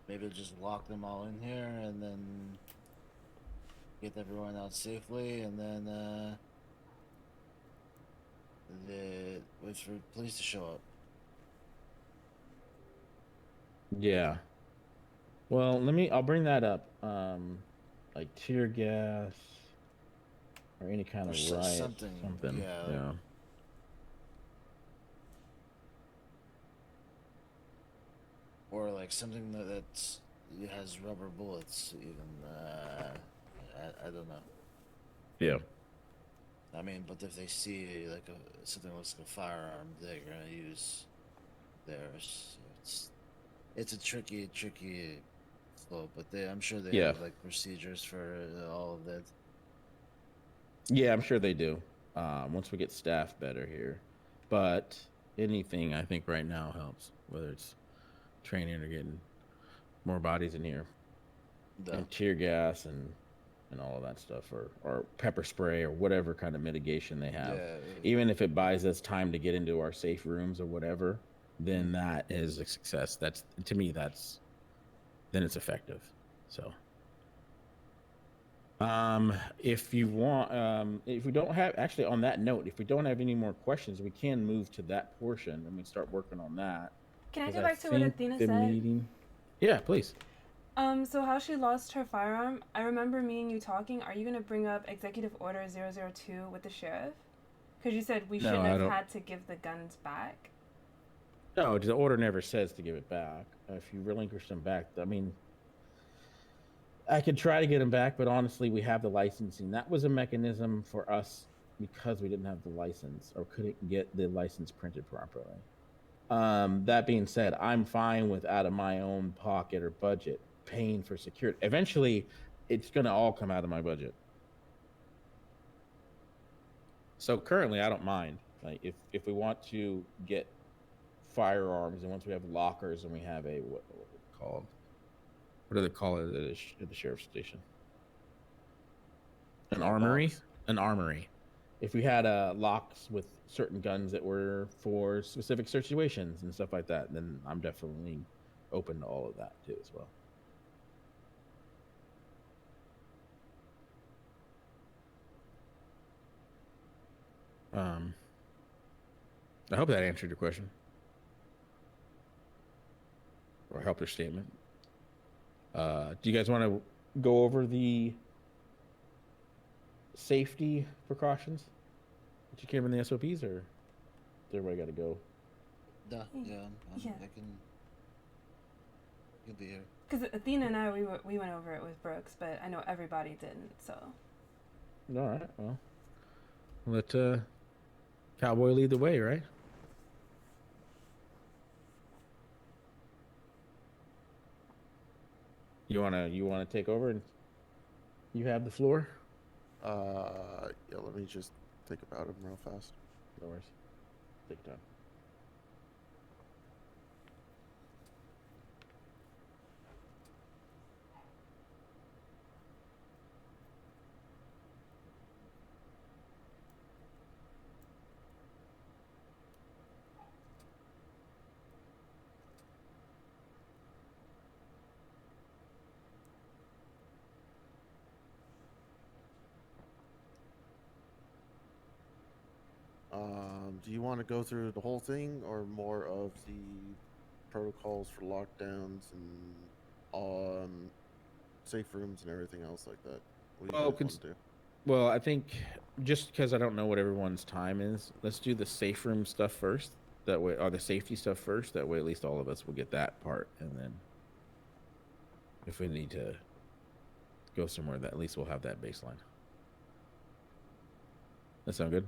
Maybe just lock them all in here and then get everyone out safely, and then wait for police to show up. Yeah. Well, I'll bring that up. Like tear gas or any kind of Or riot. something. Yeah. Yeah. Or like something that has rubber bullets, even. I don't know. Yeah. I mean, but if they see like something that looks like a firearm, they're gonna use theirs. So it's a tricky slope, but I'm sure they have like procedures for all of that. Yeah, I'm sure they do. Once we get staffed better here, but anything I think right now helps, whether it's training or getting more bodies in here, and tear gas and and all of that stuff, or pepper spray or whatever kind of mitigation they have. Yeah. Even if it buys us time to get into our safe rooms or whatever, then that is a success. That's, to me, then it's effective. So if you want, if we don't have, actually on that note, if we don't have any more questions, we can move to that portion and we start working on that. Can I 'Cause go back to what think Athena the said? meeting- Yeah, please. So how she lost her firearm, I remember me and you talking. Are you going to bring up Executive Order 002 with the sheriff? Because you said we No, shouldn't I have don't- had to give the guns back. No, the order never says to give it back. If you relinquish them back, I mean, I could try to get them back, but honestly, we have the licensing. That was a mechanism for us because we didn't have the license or couldn't get the license printed properly. That being said, I'm fine with out of my own pocket or budget paying for security. Eventually, it's going to all come out of my budget. So currently, I don't mind. Like if we want to get firearms, and once we have lockers and we have a what are they called? What do they call it at the sheriff's station? An armory. Box. An armory. If we had locks with certain guns that were for specific situations and stuff like that, then I'm definitely open to all of that too as well. I hope that answered your question or helped your statement. Do you guys want to go over the safety precautions that you came in the SOPs, or does everybody got to go? Yeah. Yeah. I can be here. Because Athena and I, we went over it with Brooks, but I know everybody didn't, so. All right. Well, let Cowboy lead the way, right? You wanna take over and you have the floor? Yeah, let me just think about him real fast. No worries. Take your time. Do you want to go through the whole thing or more of the protocols for lockdowns and safe rooms and everything else like that? What do you Well, guys want to do? Well, I think just because I don't know what everyone's time is, let's do the safe room stuff first. That way, or the safety stuff first. That way, at least all of us will get that part, and then if we need to go somewhere, that at least we'll have that baseline. That sound good?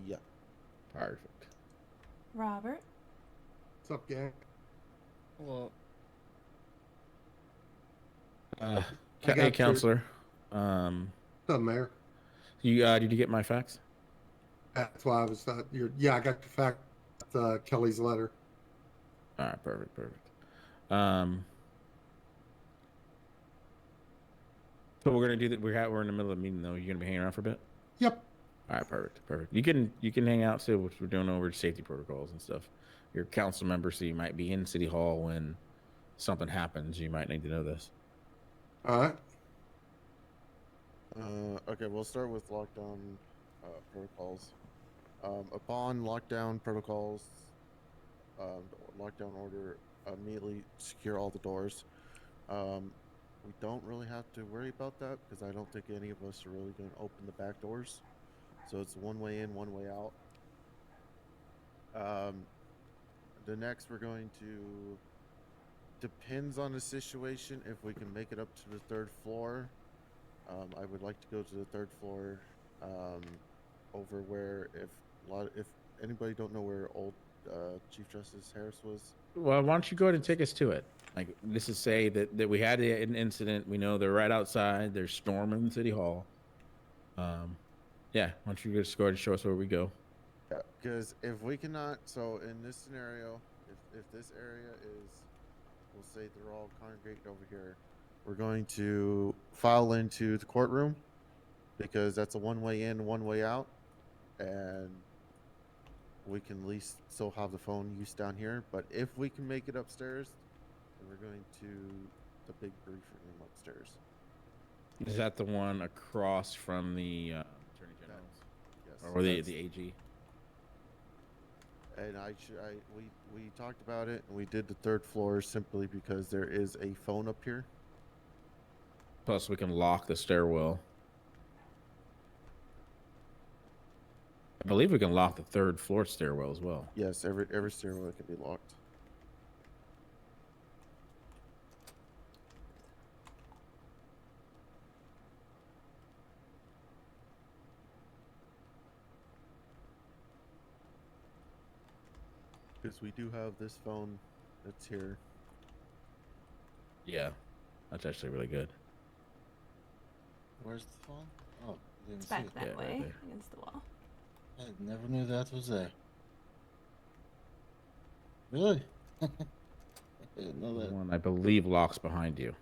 Yeah. Perfect. Robert? What's up, gang? Well, I Hey, got your- counselor. What's up, Mayor? You did you get my fax? That's why I was. Yeah, I got the fact. Kelly's letter. All right, perfect. So we're gonna do that. We're in the middle of a meeting though. You're gonna be hanging around for a bit. Yep. All right, perfect. You can hang out too, which we're doing over safety protocols and stuff. You're a council member, so you might be in City Hall when something happens. You might need to know this. All right. Okay, we'll start with lockdown protocols. Upon lockdown protocols, lockdown order, immediately secure all the doors. We don't really have to worry about that because I don't think any of us are really going to open the back doors. So it's one way in, one way out. The next we're going to, depends on the situation, if we can make it up to the third floor. I would like to go to the third floor, over where if anybody don't know where old Chief Justice Harris was. Well, why don't you go ahead and take us to it? Like, this is say that we had an incident. We know they're right outside. They're storming City Hall. Yeah, why don't you just go ahead and show us where we go? Yeah, because if we cannot, so in this scenario, if this area is, we'll say they're all congregated over here, we're going to file into the courtroom because that's a one-way in, one-way out, and we can at least still have the phone use down here. But if we can make it upstairs, then we're going to the big briefing room upstairs. Is that the one across from the Attorney General's? Yes. Or the that's- AG? And we talked about it, and we did the third floor simply because there is a phone up here. Plus, we can lock the stairwell. I believe we can lock the third floor stairwell as well. Yes, every stairwell can be locked. Because we do have this phone that's here. Yeah, that's actually really good. Where's the phone? Oh, didn't It's see back it. that Yeah, right way there. against the wall. I never knew that was there. Really? I didn't know The that. one I believe locks behind you.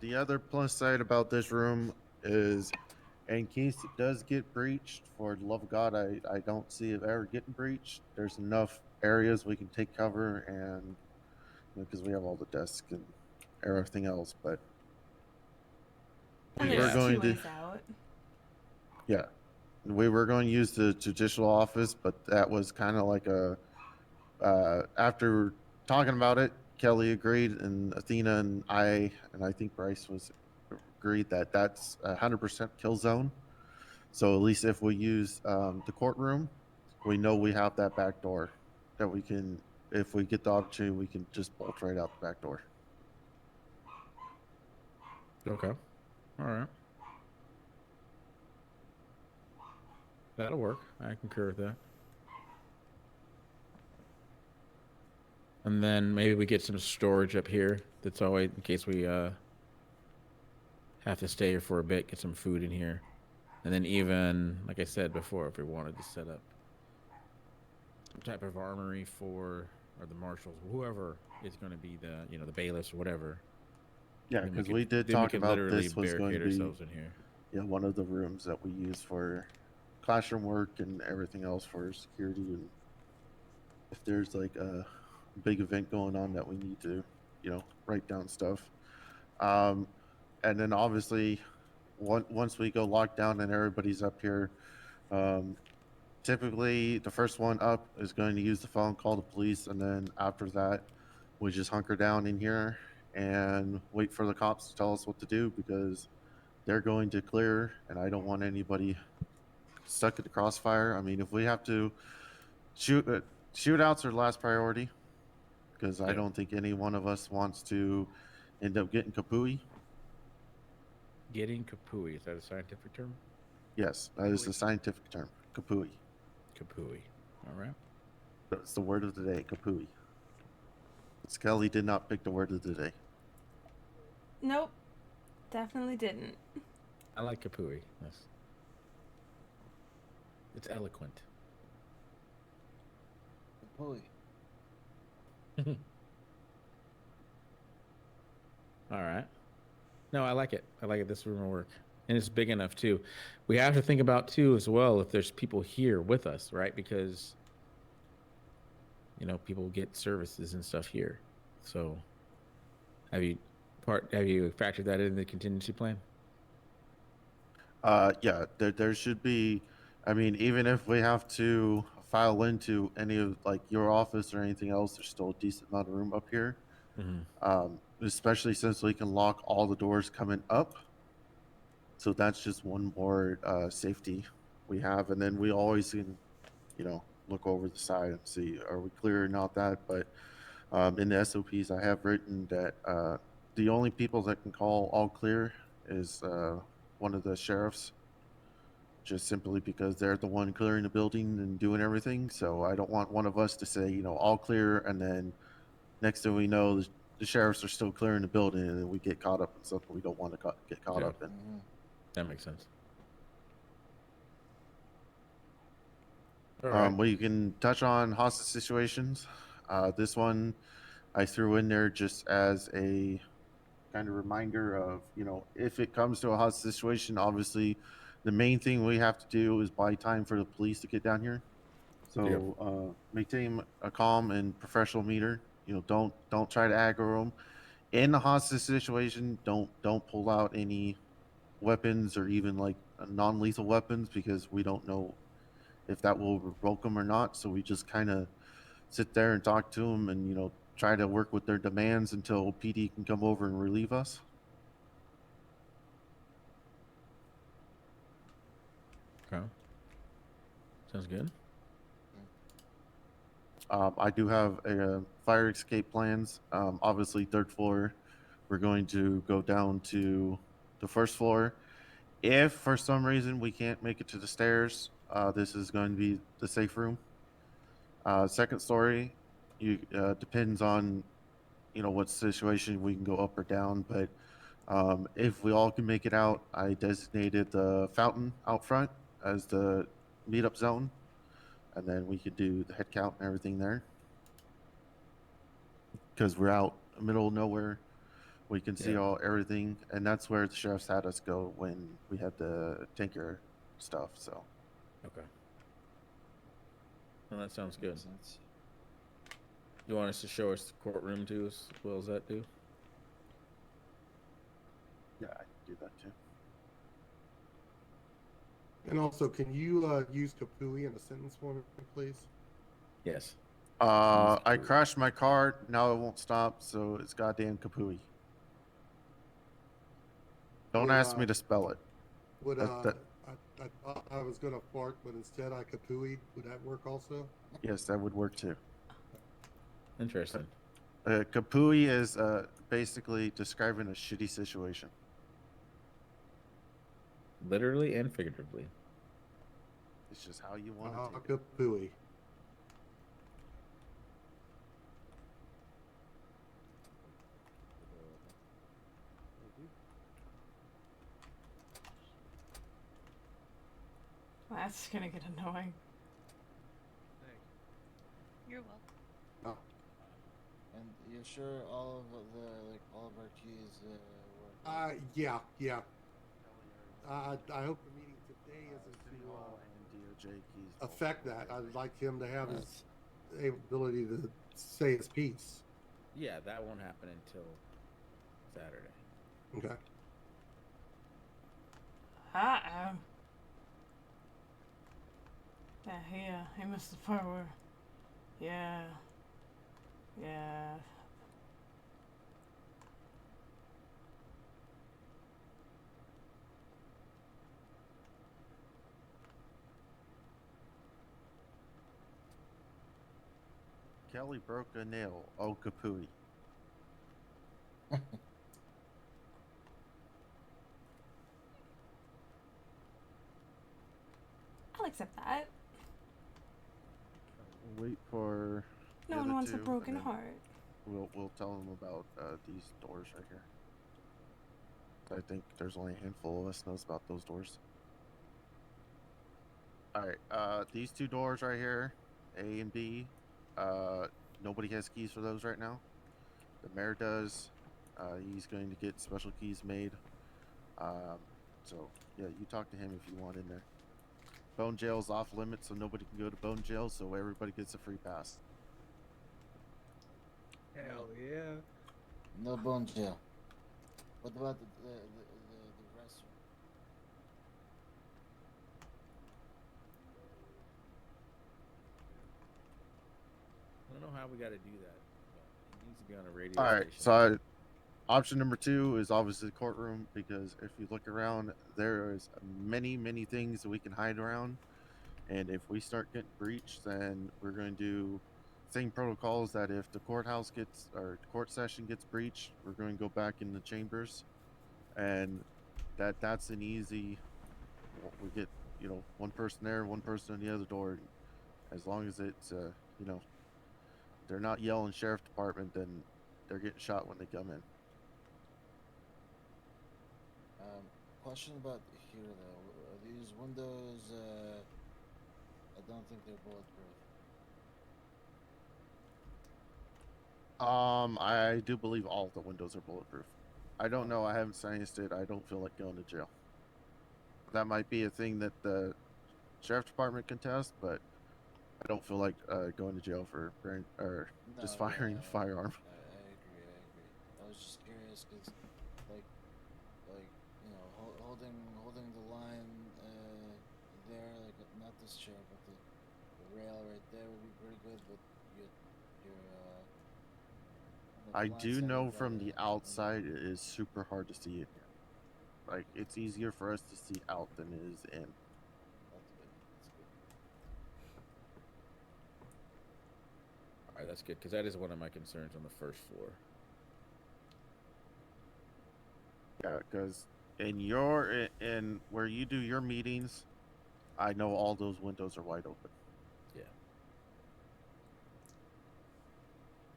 The other plus side about this room is, in case it does get breached, for the love of God, I don't see it ever getting breached. There's enough areas we can take cover, and because we have all the desks and everything else. But And Yeah. there's we're going two to, ways out. yeah, we were going to use the judicial office, but that was kind of like a after talking about it, Kelly agreed, and Athena and I think Bryce was agreed that that's 100% kill zone. So at least if we use the courtroom, we know we have that back door that we can, if we get the opportunity, we can just bolt right out the back door. Okay. All right. That'll work. I concur with that. And then maybe we get some storage up here. That's always in case we have to stay here for a bit, get some food in here. And then even, like I said before, if we wanted to set up some type of armory for, or the marshals, whoever is going to be the, you know, the bailiffs or whatever. Yeah, then because could- we did then talk could about literally this was going to barricade be ourselves in here. one of the rooms that we use for classroom work and everything else for security. And if there's like a big event going on that we need to, write down stuff. And then obviously, once we go lock down and everybody's up here, typically the first one up is going to use the phone, call the police, and then after that, we just hunker down in here and wait for the cops to tell us what to do because they're going to clear, and I don't want anybody stuck at the crossfire. I mean, if we have to shootouts are the last priority because I Yeah. don't think any one of us wants to end up getting kapooey. Getting kapooey, is that a scientific term? Yes, that is the scientific term, kapooey. Kapooey. All right. That's the word of the day, kapooey. Skelly did not pick the word of the day. Nope. Definitely didn't. I like kapooey. Yes. It's eloquent. Holy. All right. No, I like it. I like it. This room will work. And it's big enough too. We have to think about too as well if there's people here with us, right? Because people get services and stuff here. So have you factored that in the contingency plan? Yeah, there should be. I mean, even if we have to file into any of like your office or anything else, there's still a decent amount of room up here. Mm-hmm. Especially since we can lock all the doors coming up. So that's just one more safety we have, and then we always can, look over the side and see are we clear or not that. But in the SOPs, I have written that the only people that can call all clear is one of the sheriffs, just simply because they're the one clearing the building and doing everything. So I don't want one of us to say, all clear, and then next thing we know, the sheriffs are still clearing the building, and then we get caught up in something we don't want to get caught Yeah. up in. Mhm. That makes sense. All right. We can touch on hostage situations. This one I threw in there just as a kind of reminder of, if it comes to a hostage situation, obviously the main thing we have to do is buy time for the police to get down here. So maintain a calm and professional meter. Don't try to aggro them. In a hostage situation, don't pull out any weapons or even like non-lethal weapons, because we don't know if that will revoke them or not. So we just kind of sit there and talk to them, and try to work with their demands until PD can come over and relieve us. Okay. Sounds good. I do have a fire escape plans. Obviously, third floor. We're going to go down to the first floor. If for some reason we can't make it to the stairs, this is going to be the safe room. Second story, you depends on what situation we can go up or down. But if we all can make it out, I designated the fountain out front as the meetup zone, and then we could do the head count and everything there. Because we're out in the middle of nowhere, we can see everything, and that's where the sheriff's had us go when we had the tanker stuff. So Okay. Well, that sounds good. You want us to show us the courtroom too, as well as that do? yeah, I can do that too. And also, can you use Kapui in a sentence for me, please? Yes. I crashed my car. Now it won't stop, so it's goddamn Kapui. Don't ask me to spell it. Would That- I thought I was gonna fart, but instead I Kapui. Would that work also? Yes, that would work too. Interesting. Kapui is basically describing a shitty situation. Literally and figuratively. It's just how you want to take it. Kapui. That's gonna get annoying. You're welcome. And you're sure all of our keys work? Yeah. I hope the meeting today isn't City to Hall and DOJ keys. affect that. I'd like him to have his ability to say his piece. Yeah, that won't happen until Saturday. Okay. Uh-oh. Yeah, he missed the part where... Yeah. Kelly broke a nail. Oh, Kapui. I'll accept that. We'll wait for. the No one other wants a two, and broken then heart. We'll tell them about these doors right here. I think there's only a handful of us knows about those doors. All right, these two doors right here, A and B. Nobody has keys for those right now. The mayor does. He's going to get special keys made. So yeah, you talk to him if you want in there. Bone jail's off limits, so nobody can go to bone jail. So everybody gets a free pass. Hell yeah. No bone jail. What about the restroom? I don't know how we got to do that. But it needs to be on a radio All right, station. so option number 2 is obviously the courtroom, because if you look around, there is many things that we can hide around, and if we start getting breached, then we're going to do same protocols that if the courthouse gets or court session gets breached, we're going to go back in the chambers, and that's an easy. We get one person there, one person on the other door, as long as it's they're not yelling sheriff department, then they're getting shot when they come in. Question about here though. Are these windows don't think they're bulletproof. I do believe all the windows are bulletproof. I don't know. I haven't scienced it. I don't feel like going to jail. That might be a thing that the sheriff department can test, but I don't feel like going to jail for just No, firing yeah, a firearm. I agree. I agree. I was just curious because, like, you know, holding the line there, like not this chair, but the rail right there would be pretty good. But you're on the I blind do side know of from the window. outside it is super hard to see it. Like it's easier for us to see out than it is in. That's good. That's good. All right, that's good because that is one of my concerns on the first floor. Yeah, because in where you do your meetings, I know all those windows are wide open. Yeah.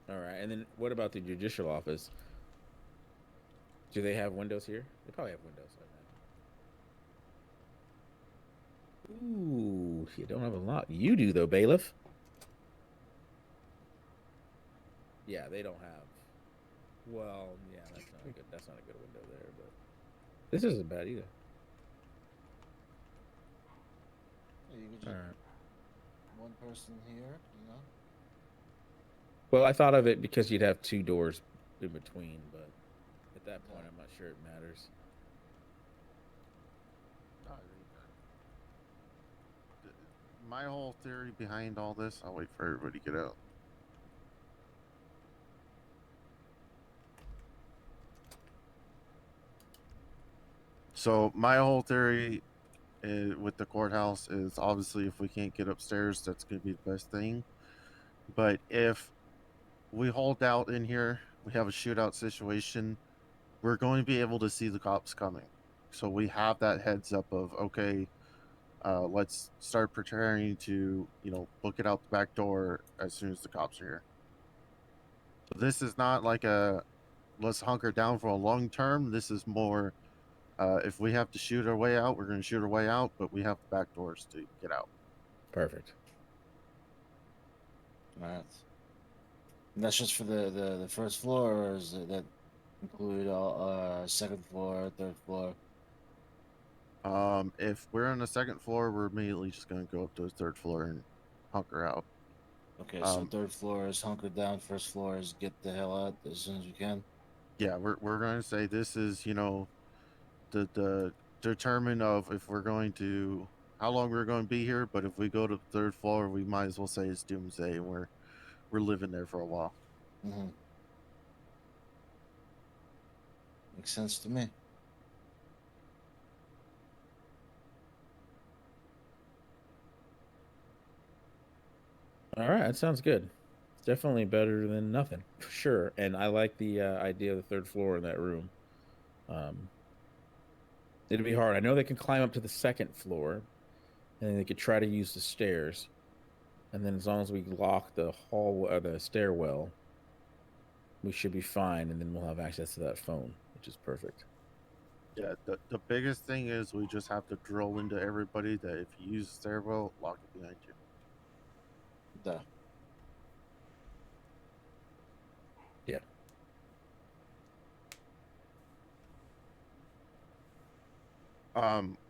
All right, and then what about the judicial office? Do they have windows here? They probably have windows like that. Ooh, you don't have a lot. You do though, bailiff. Yeah, they don't have. Well, yeah, that's not a good. That's not a good window there, but this isn't bad either. Yeah, you could All just right. one person here, you know. Well, I thought of it because you'd have two doors in between, but at that point, I'm not sure it matters. My whole theory behind all this, I'll wait for everybody to get out. So my whole theory with the courthouse is obviously if we can't get upstairs, that's going to be the best thing. But if we hold out in here, we have a shootout situation, we're going to be able to see the cops coming. So we have that heads up of, okay, let's start preparing to, book it out the back door as soon as the cops are here. So this is not like a let's hunker down for a long term. This is more if we have to shoot our way out, we're going to shoot our way out, but we have the back doors to get out. Perfect. All right. And that's just for the first floor, or is that include all second floor, third floor? If we're on the second floor, we're immediately just going to go up to the third floor and hunker out. Okay, so third floor is hunkered down. First floor is get the hell out as soon as you can. Yeah, we're going to say this is the determine of if we're going to how long we're going to be here. But if we go to the third floor, we might as well say it's doomsday, and we're living there for a while. Mm-hmm. Makes sense to me. All right, that sounds good. It's definitely better than nothing, for sure. And I like the idea of the third floor in that room. It'd be hard. I know they can climb up to the second floor, and they could try to use the stairs. And then as long as we lock the the stairwell, we should be fine. And then we'll have access to that phone, which is perfect. Yeah, the biggest thing is we just have to drill into everybody that if you use the stairwell, lock it behind you. Duh. Yeah.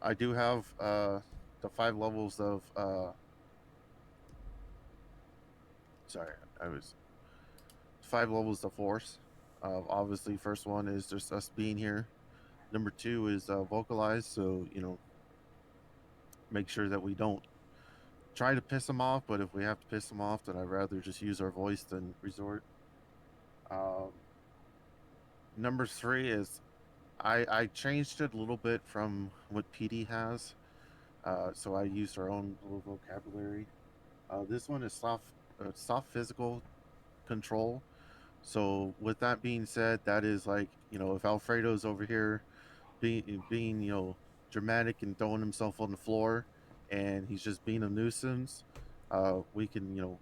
I do have the 5 levels of sorry, I was 5 levels of force. Obviously, first one is just us being here. Number 2 is vocalize, so make sure that we don't try to piss them off. But if we have to piss them off, then I'd rather just use our voice than resort. Number 3 is I changed it a little bit from what PD has, so I used our own little vocabulary. This one is soft physical control. So with that being said, that is like if Alfredo's over here being dramatic and throwing himself on the floor, and he's just being a nuisance, we can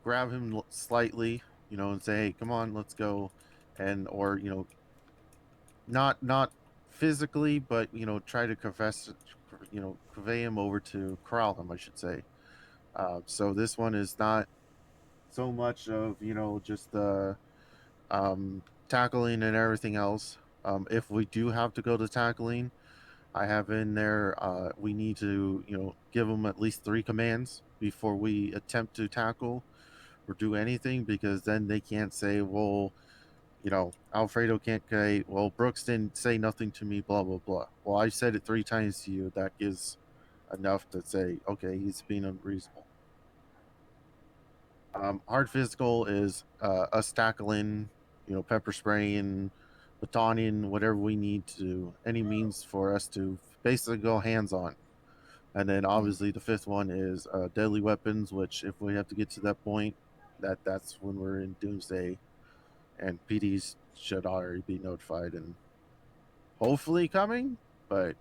grab him slightly, and say, hey, come on, let's go, and or not physically, but try to convey him over to corral him, I should say. So this one is not so much of just the tackling and everything else. If we do have to go to tackling, I have in there we need to give them at least 3 commands before we attempt to tackle or do anything, because then they can't say, well, Alfredo can't say, well, Brooks didn't say nothing to me, blah blah blah. Well, I said it 3 times to you. That gives enough to say, okay, he's being unreasonable. Hard physical is us tackling, pepper spraying, batoning, whatever we need to, any means for us to basically go hands on. And then obviously the 5th one is deadly weapons, which if we have to get to that point, that's when we're in doomsday, and PDs should already be notified and hopefully coming, but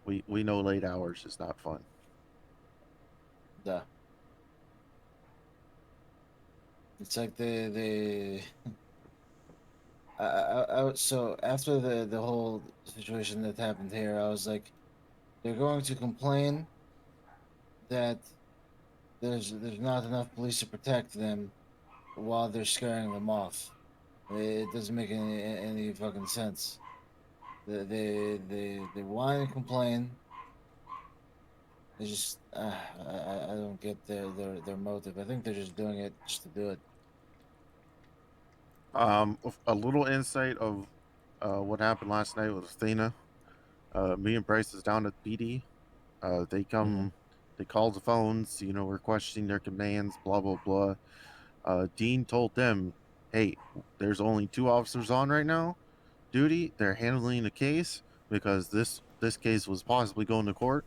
we know late hours is not fun. Yeah. It's like so after the whole situation that happened here, I was like, they're going to complain that there's not enough police to protect them while they're scaring them off. It doesn't make any fucking sense. They whine and complain. They just I don't get their motive. I think they're just doing it just to do it. A little insight of what happened last night with Athena. Me and Bryce is down at PD. They come, they called the phones, we're questioning their commands, blah blah blah. Dean told them, hey, there's only 2 officers on right now duty. They're handling the case because this case was possibly going to court.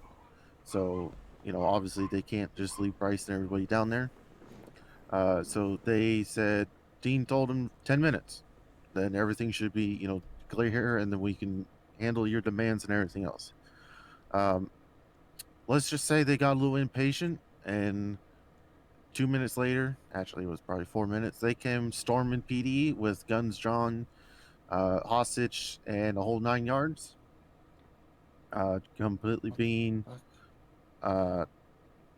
So, obviously they can't just leave Bryce and everybody down there. So they said, Dean told him 10 minutes. Then everything should be, clear here, and then we can handle your demands and everything else. Let's just say they got a little impatient, and 2 minutes later, actually it was probably 4 minutes, they came storming PD with guns drawn, hostage, and a whole 9 yards. Completely being,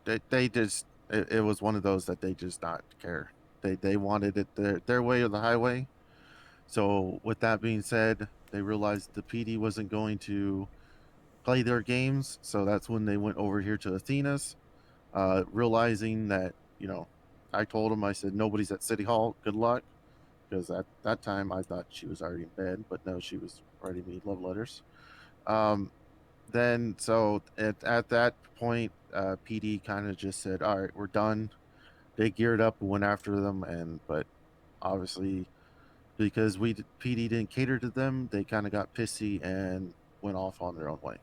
they just, it was one of those that they just not care. They wanted it their way or the highway. So with that being said, they realized the PD wasn't going to play their games, so that's when they went over here to Athena's, realizing that I told them, I said, nobody's at City Hall, good luck, because at that time I thought she was already in bed, but no, she was writing me love letters. Then so at that point, PD kind of just said, all right, we're done. They geared up and went after them, but obviously because PD didn't cater to them, they kind of got pissy and went off on their own way.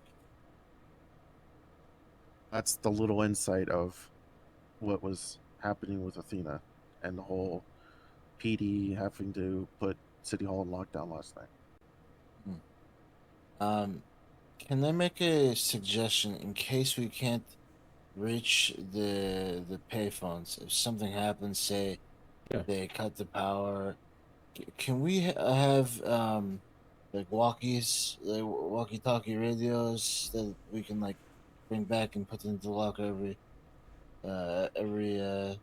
That's the little insight of what was happening with Athena and the whole PD having to put City Hall in lockdown last night. Can I make a suggestion in case we can't reach the payphones? If something happens, say they cut the power, can we have like walkie-talkie radios that we can like bring back and put into the locker every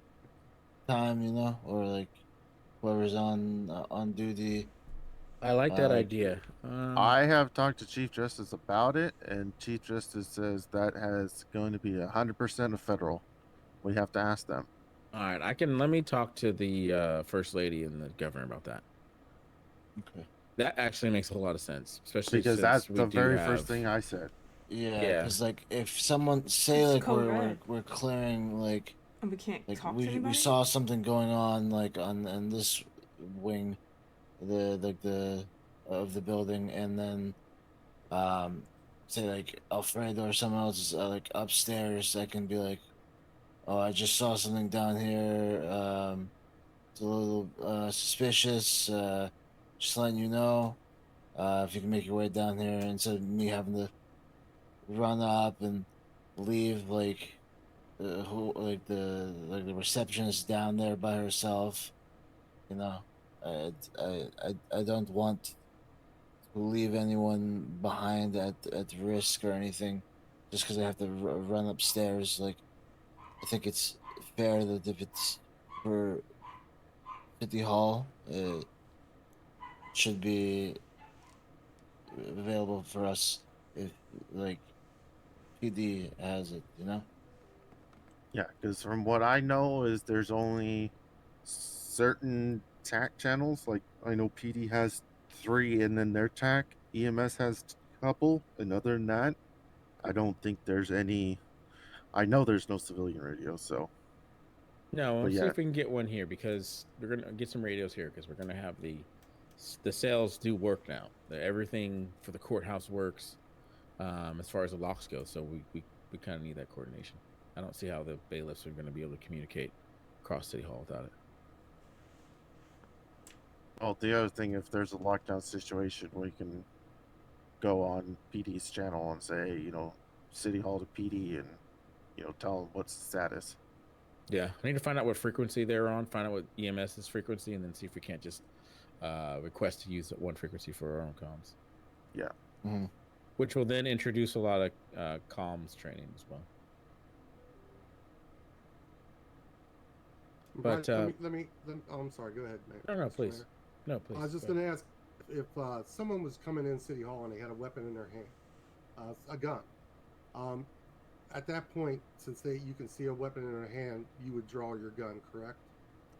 time, or like whoever's on duty. I like that idea. I have talked to Chief Justice about it, and Chief Justice says that has going to be 100% of federal. We have to ask them. All right, let me talk to the First Lady and the governor about that. Okay. That actually makes a lot of sense, especially because that's the very first thing I said. Yeah, because like if someone say like we're clearing like and we can't like talk to anybody? we saw something going on like on this wing, the of the building, and then say like Alfredo or someone else is like upstairs, I can be like, oh, I just saw something down here, it's a little suspicious, just letting you know, if you can make your way down here, instead of me having to run up and leave like the receptionist down there by herself. I don't want to leave anyone behind at risk or anything, just because I have to run upstairs. Like I think it's fair that if it's for City Hall, it should be available for us if like PD has it, you know? Yeah, because from what I know is there's only certain TAC channels. Like I know PD has 3, and then their TAC EMS has a couple. And other than that, I don't think there's any. I know there's no civilian radio, so No, But let's see yeah. if we can get one here because we're gonna get some radios here because we're gonna have the sales do work now. Everything for the courthouse works, as far as the locks go. So we kind of need that coordination. I don't see how the bailiffs are going to be able to communicate across City Hall without it. well, the other thing, if there's a lockdown situation, we can go on PD's channel and say, City Hall to PD, and tell them what's the status. Yeah, I need to find out what frequency they're on, find out what EMS's frequency, and then see if we can't just request to use that one frequency for our own comms. Yeah. Mm-hmm. Which will then introduce a lot of comms training as well. But let me oh, I'm sorry. Go ahead, man. No, Mr. please. Mayor. No, please. I was just going to ask if someone was coming in City Hall and they had a weapon in their hand, a gun. At that point, since you can see a weapon in their hand, you would draw your gun, correct?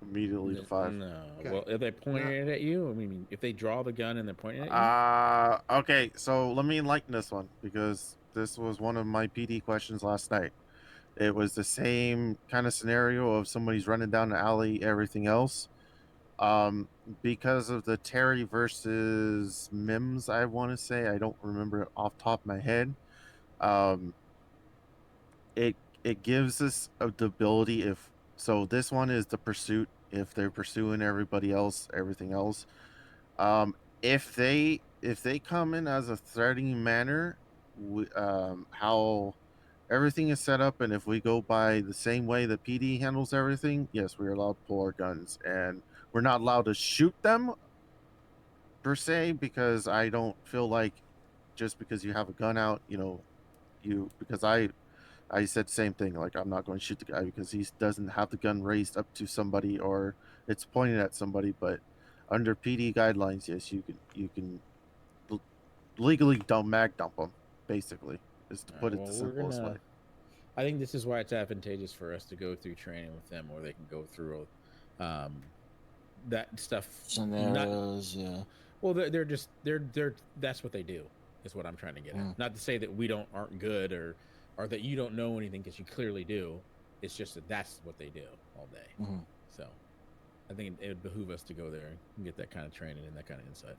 Immediately to 5. No. Okay. Well, if they pointing it at you, I mean, if they draw the gun and they're pointing at you. Okay, so let me enlighten this one because this was one of my PD questions last night. It was the same kind of scenario of somebody's running down the alley, everything else. Because of the Terry versus Mims, I want to say, I don't remember it off the top of my head. It gives us the ability so this one is the pursuit. If they're pursuing everybody else, everything else, if they come in as a threatening manner, how everything is set up, and if we go by the same way the PD handles everything, yes, we're allowed to pull our guns, and we're not allowed to shoot them per se, because I don't feel like just because you have a gun out, because I said the same thing. Like, I'm not going to shoot the guy because he doesn't have the gun raised up to somebody or it's pointed at somebody. But under PD guidelines, yes, you can legally mag dump them. Basically, is to put it the simplest way. I think this is why it's advantageous for us to go through training with them, or they can go through that stuff. Scenarios, yeah. Well, they're that's what they do. Is what I'm trying to get at. Not to say that we aren't good or that you don't know anything, because you clearly do. It's just that's what they do all day. Mm-hmm. So I think it would behoove us to go there and get that kind of training and that kind of insight.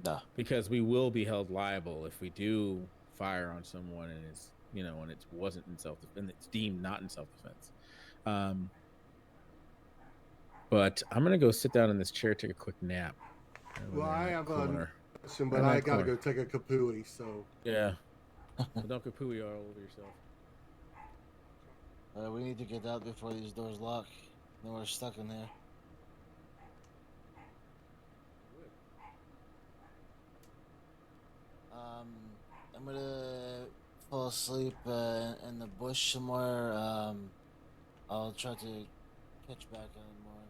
Duh. Because we will be held liable if we do fire on someone and it's and it wasn't in and it's deemed not in self-defense. But I'm gonna go sit down in this chair, take a quick nap. Well, I have a question, but I gotta go take a kapooey. So yeah. So don't kapooey all over yourself. We need to get out before these doors lock. Then we're stuck in there. I'm gonna fall asleep in the bush somewhere. I'll try to catch back on more